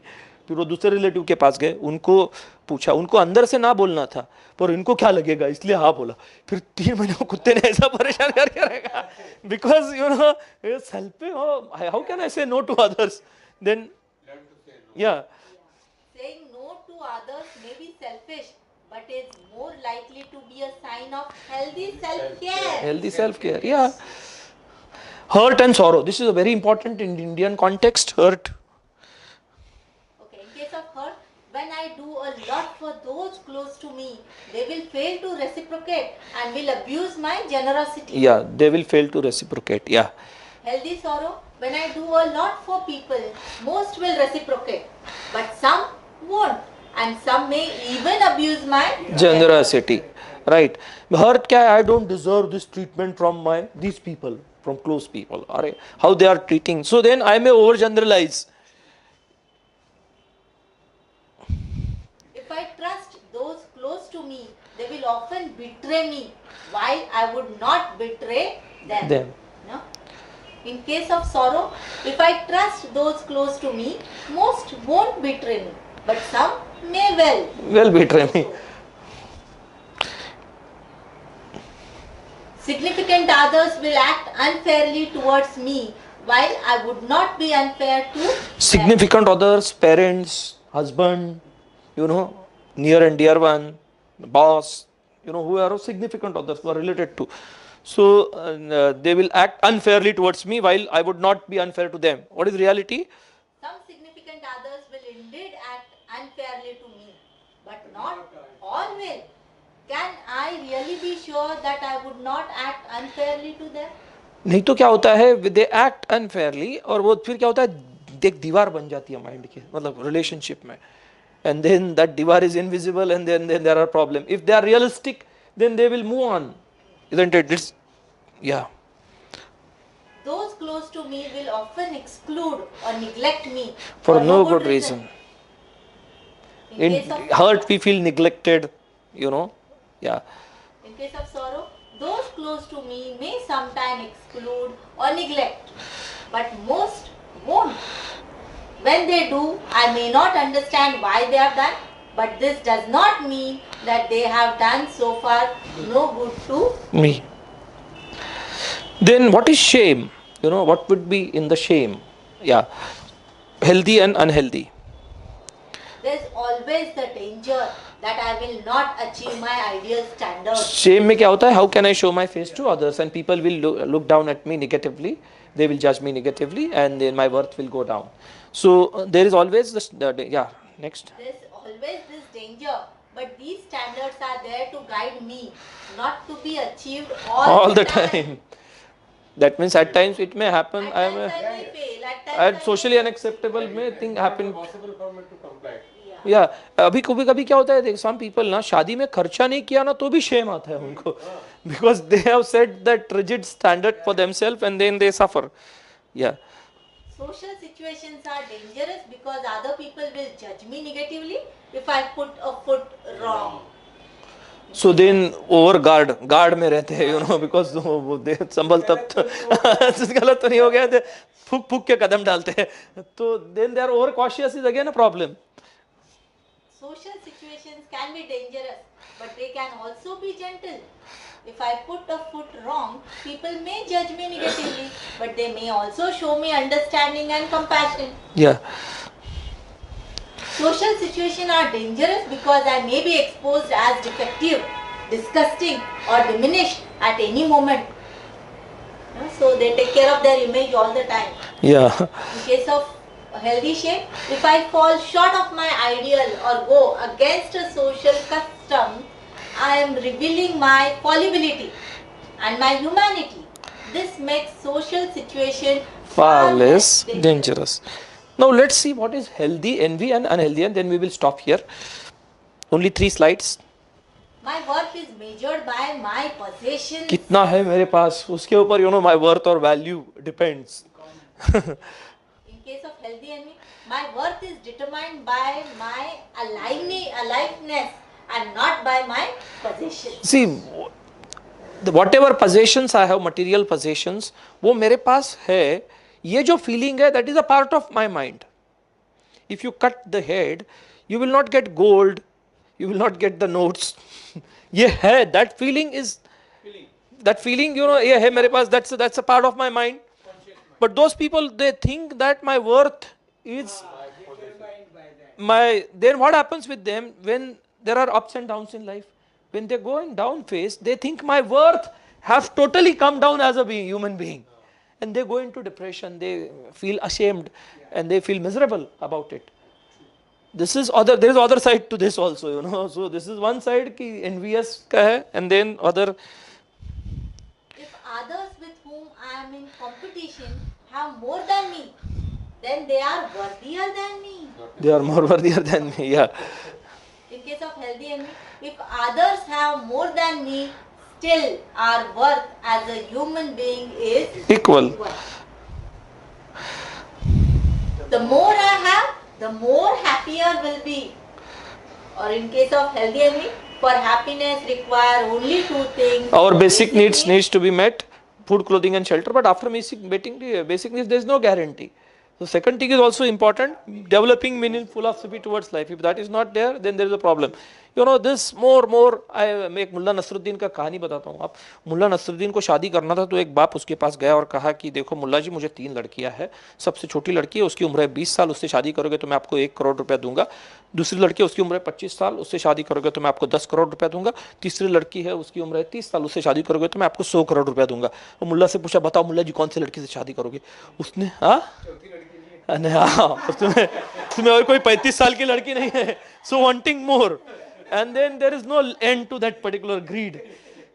फिर वो दूसरे रिलेटिव के पास गए, उनको पूछा, उनको अंदर से ना बोलना था पर इनको क्या लगेगा इसलिए हाँ बोला. फिर 3 महीने वो कुत्ते ने ऐसा परेशान करके रखा, because self how can I से नो टू अदर्स. देन या Saying no to others may be selfish, but it's more likely to be a sign of healthy self-care. Healthy self-care, yeah. Hurt and sorrow. This is a very important in Indian context. Hurt. Okay, in case of hurt, when I do a lot for those close to me, they will fail to reciprocate and will abuse my generosity. Yeah, they will fail to reciprocate. Yeah. Healthy sorrow, when I do a lot for people, most will reciprocate, but some won't, and some may even abuse my Generosity. Right. Hurt kya hai? I don't deserve this treatment from these people, from close people. How they are treating. So then I may overgeneralize. If I trust those close to me, they will often betray me, while I would not betray them. No? In case of sorrow, if I trust those close to me, most won't betray me, but some may Well betray me. Significant others will act unfairly towards me, while I would not be unfair to them. Significant others, parents, husband, near and dear one, boss, who are significant others, who are related to. So they will act unfairly towards me while I would not be unfair to them. What is reality? Some significant others will indeed act unfairly to me, but not all will. Can I really be sure that I would not act unfairly to them? नहीं तो क्या होता है, they act unfairly, और वो फिर क्या होता है, एक दीवार बन जाती है माइंड के, मतलब रिलेशनशिप में, and then that divar is invisible, and then there are problem. If they are realistic, then they will move on, isn't it? It's, yeah. Those close to me will often exclude or neglect me For no good reason. In In case of hurt we feel neglected, yeah. In case of sorrow, those close to me may sometimes exclude or neglect, but most won't. When they do, I may not understand why they have done, but this does not mean that they have done so far no good to Me. Then what is shame? What would be in the shame? Yeah. Healthy and unhealthy. There's always the danger that I will not achieve my ideal standards. Shame में क्या होता है? How can I show my face to others, and people will look down at me negatively. They will judge me negatively, and then my worth will go down. So there is always this. Yeah. Next. There's always this danger, but these standards are there to guide me, not to be achieved all the time. That means at times it may happen. At I am times I may fail. At times at I socially may unacceptable may thing happen. Possible for me to comply. Yeah. या अभी कभी कभी क्या होता है, देख some people ना शादी में खर्चा नहीं किया ना तो भी शेम आता है उनको, because they have set that rigid standard for themself and then they suffer. या Social situations are dangerous because other people will judge me negatively if I put a foot wrong. So then over guard में रहते हैं, because वो दे संभल तब गलत तो नहीं हो गया, फूक फूक के कदम डालते हैं, तो then they are over cautious is again a problem. Social situations can be dangerous, but they can also be gentle. If I put a foot wrong, people may judge me negatively, but they may also show me understanding and compassion. या Social situations are dangerous because I may be exposed as defective, disgusting, or diminished at any moment. So they take care of their image all the time. या In case of a healthy shape, if I fall short of my ideal or go against a social custom, I am revealing my fallibility and my humanity. This makes social situation far less dangerous. Now let's see what is healthy envy and unhealthy, and then we will stop here. Only 3 slides. My worth is measured by my possessions. कितना है मेरे पास, उसके ऊपर my worth or value depends. In case of healthy envy, my worth is determined by my aliveness and not by my possessions. See, whatever possessions I have, material possessions, वो मेरे पास है. ये जो feeling है, that is a part of my mind. If you cut the head, you will not get gold, you will not get the notes. ये है, that feeling is, that feeling, ये है मेरे पास, that's a part of my mind. But those people, they think that my worth is then what happens with them when there are ups and downs in life. When they go in down phase, they think my worth has totally come down as a human being. And they go into depression, they feel ashamed and they feel miserable about it. This is there is other side to this also, you know. So this is one side ki envious ka hai, and then other. If others with whom I am in competition have more than me, then they are worthier than me. They are more worthier than me, yeah. In case of healthy envy, if others have more than me, still our worth as a human being is Equal. The more I have, the more happier will be. Or in case of healthy envy, for happiness require only two things. Our basic needs to be met, food, clothing and shelter, but after basic needs there is no guarantee. So second thing is also important, developing meaningful philosophy towards life. If that is not there, then there is a problem. You know, this more, मैं एक मुल्ला नसरुद्दीन का कहानी बताता हूँ. आप मुल्ला नसरुद्दीन को शादी करना था, तो एक बाप उसके पास गया और कहा कि देखो मुल्ला जी, मुझे 3 लड़कियां हैं, सबसे छोटी लड़की है, उसकी उम्र है 20 साल, उससे शादी करोगे तो मैं आपको 1 करोड़ रुपया दूंगा. दूसरी लड़की है, उसकी उम्र है 25 साल, उससे शादी करोगे तो मैं आपको 10 करोड़ रुपया दूंगा. तीसरी लड़की है, उसकी उम्र है 30 साल, उससे शादी करोगे तो मैं आपको 100 करोड़ रुपया दूंगा. तो मुल्ला से पूछा, बताओ मुल्ला जी कौन सी लड़की से शादी करोगे? उसने तुम्हें और कोई 35 साल की लड़की नहीं है. So wanting more, and then there is no end to that particular greed.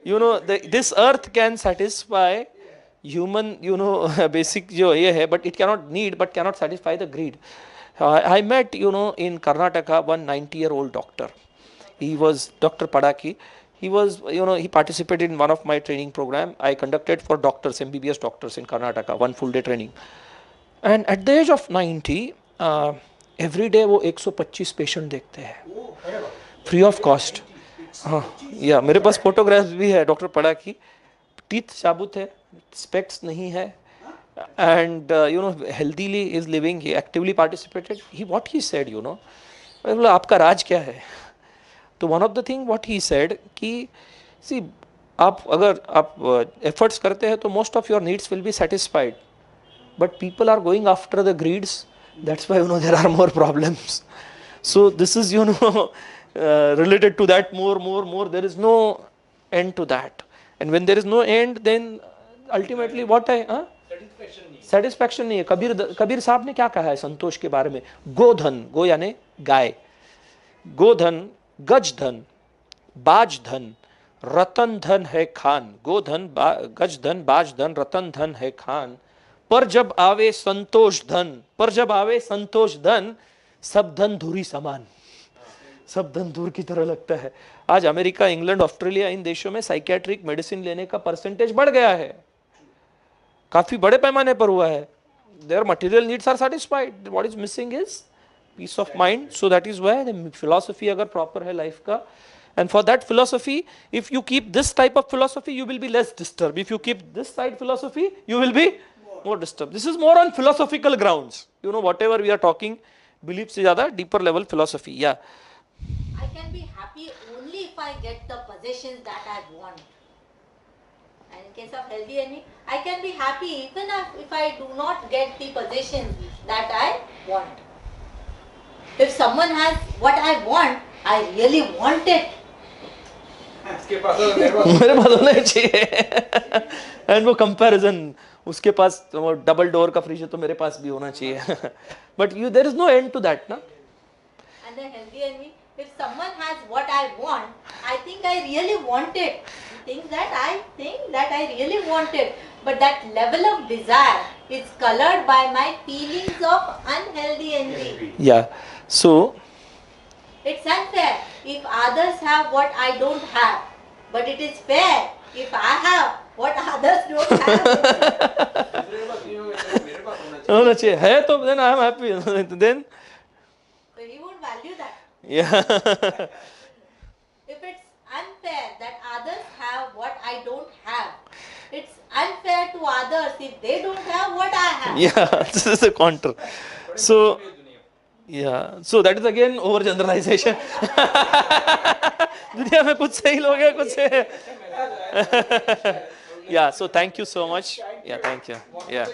You know, this earth can satisfy human, you know, basic जो ये है, but it cannot need, but cannot satisfy the greed. I met, you know, in Karnataka one 90-year-old doctor. He was Dr. Padaki. He was, you know, he participated in one of my training program I conducted for doctors, MBBS doctors in Karnataka, one full day training. And at the age of 90, every day वो 125 patient देखते हैं free of cost. हाँ, या मेरे पास photographs भी है doctor पड़ा की. टीथ साबुत है, स्पेक्ट्स नहीं है, and you know healthily is living. He actively participated. He what he said, you know, मैं बोला आपका राज क्या है? तो one of the thing what he said कि सी, आप अगर आप एफर्ट्स करते हैं तो most of your needs will be satisfied. But people are going after the greeds. That's why, you know, there are more problems. So this is, you know, related to that more. There is no end to that. And when there is no end, then ultimately what satisfaction नहीं है. कबीर साहब ने क्या कहा है संतोष के बारे में? गोधन, गो यानी गाय, गोधन, गज धन, बाज धन, रतन धन है खान. गोधन, गज धन, बाज धन, रतन धन है खान. पर जब आवे संतोष धन, सब धन धूरी समान. सब धन धूर की तरह लगता है. आज अमेरिका, इंग्लैंड, ऑस्ट्रेलिया, इन देशों में साइकियाट्रिक मेडिसिन लेने का परसेंटेज बढ़ गया है, काफी बड़े पैमाने पर हुआ है. Their material needs are satisfied. What is missing is peace of mind. So that is why philosophy अगर प्रॉपर है लाइफ का, and for that philosophy, if you keep this type of philosophy, you will be less disturbed. If you keep this side philosophy, you will be more disturbed. This is more on philosophical grounds. You know, whatever we are talking, belief se zyada deeper level philosophy. Yeah. I can be happy only if I get the possessions that I want. And in case of healthy envy, I can be happy even if I do not get the possessions that I want. If someone has what I want, I really want it. मेरे पास होना चाहिए. And वो comparison, उसके पास double door का fridge है तो मेरे पास भी होना चाहिए. But you, there is no end to that ना. And the healthy envy, if someone has what I want, I think I really want it. Things that I think that I really want it. But that level of desire is colored by my feelings of unhealthy envy. Yeah. So it's unfair if others have what I don't have, but it is fair if I have what others don't have. होना चाहिए है तो then I am happy. Then So he won't value that. yeah. If it's unfair that others have what I don't have, it's unfair to others if they don't have what I have. Yeah, this is a counter. So yeah, so that is again overgeneralization. दुनिया में कुछ सही लोग हैं, कुछ से. Yeah, so thank you so much. Yeah, thank you. Yeah.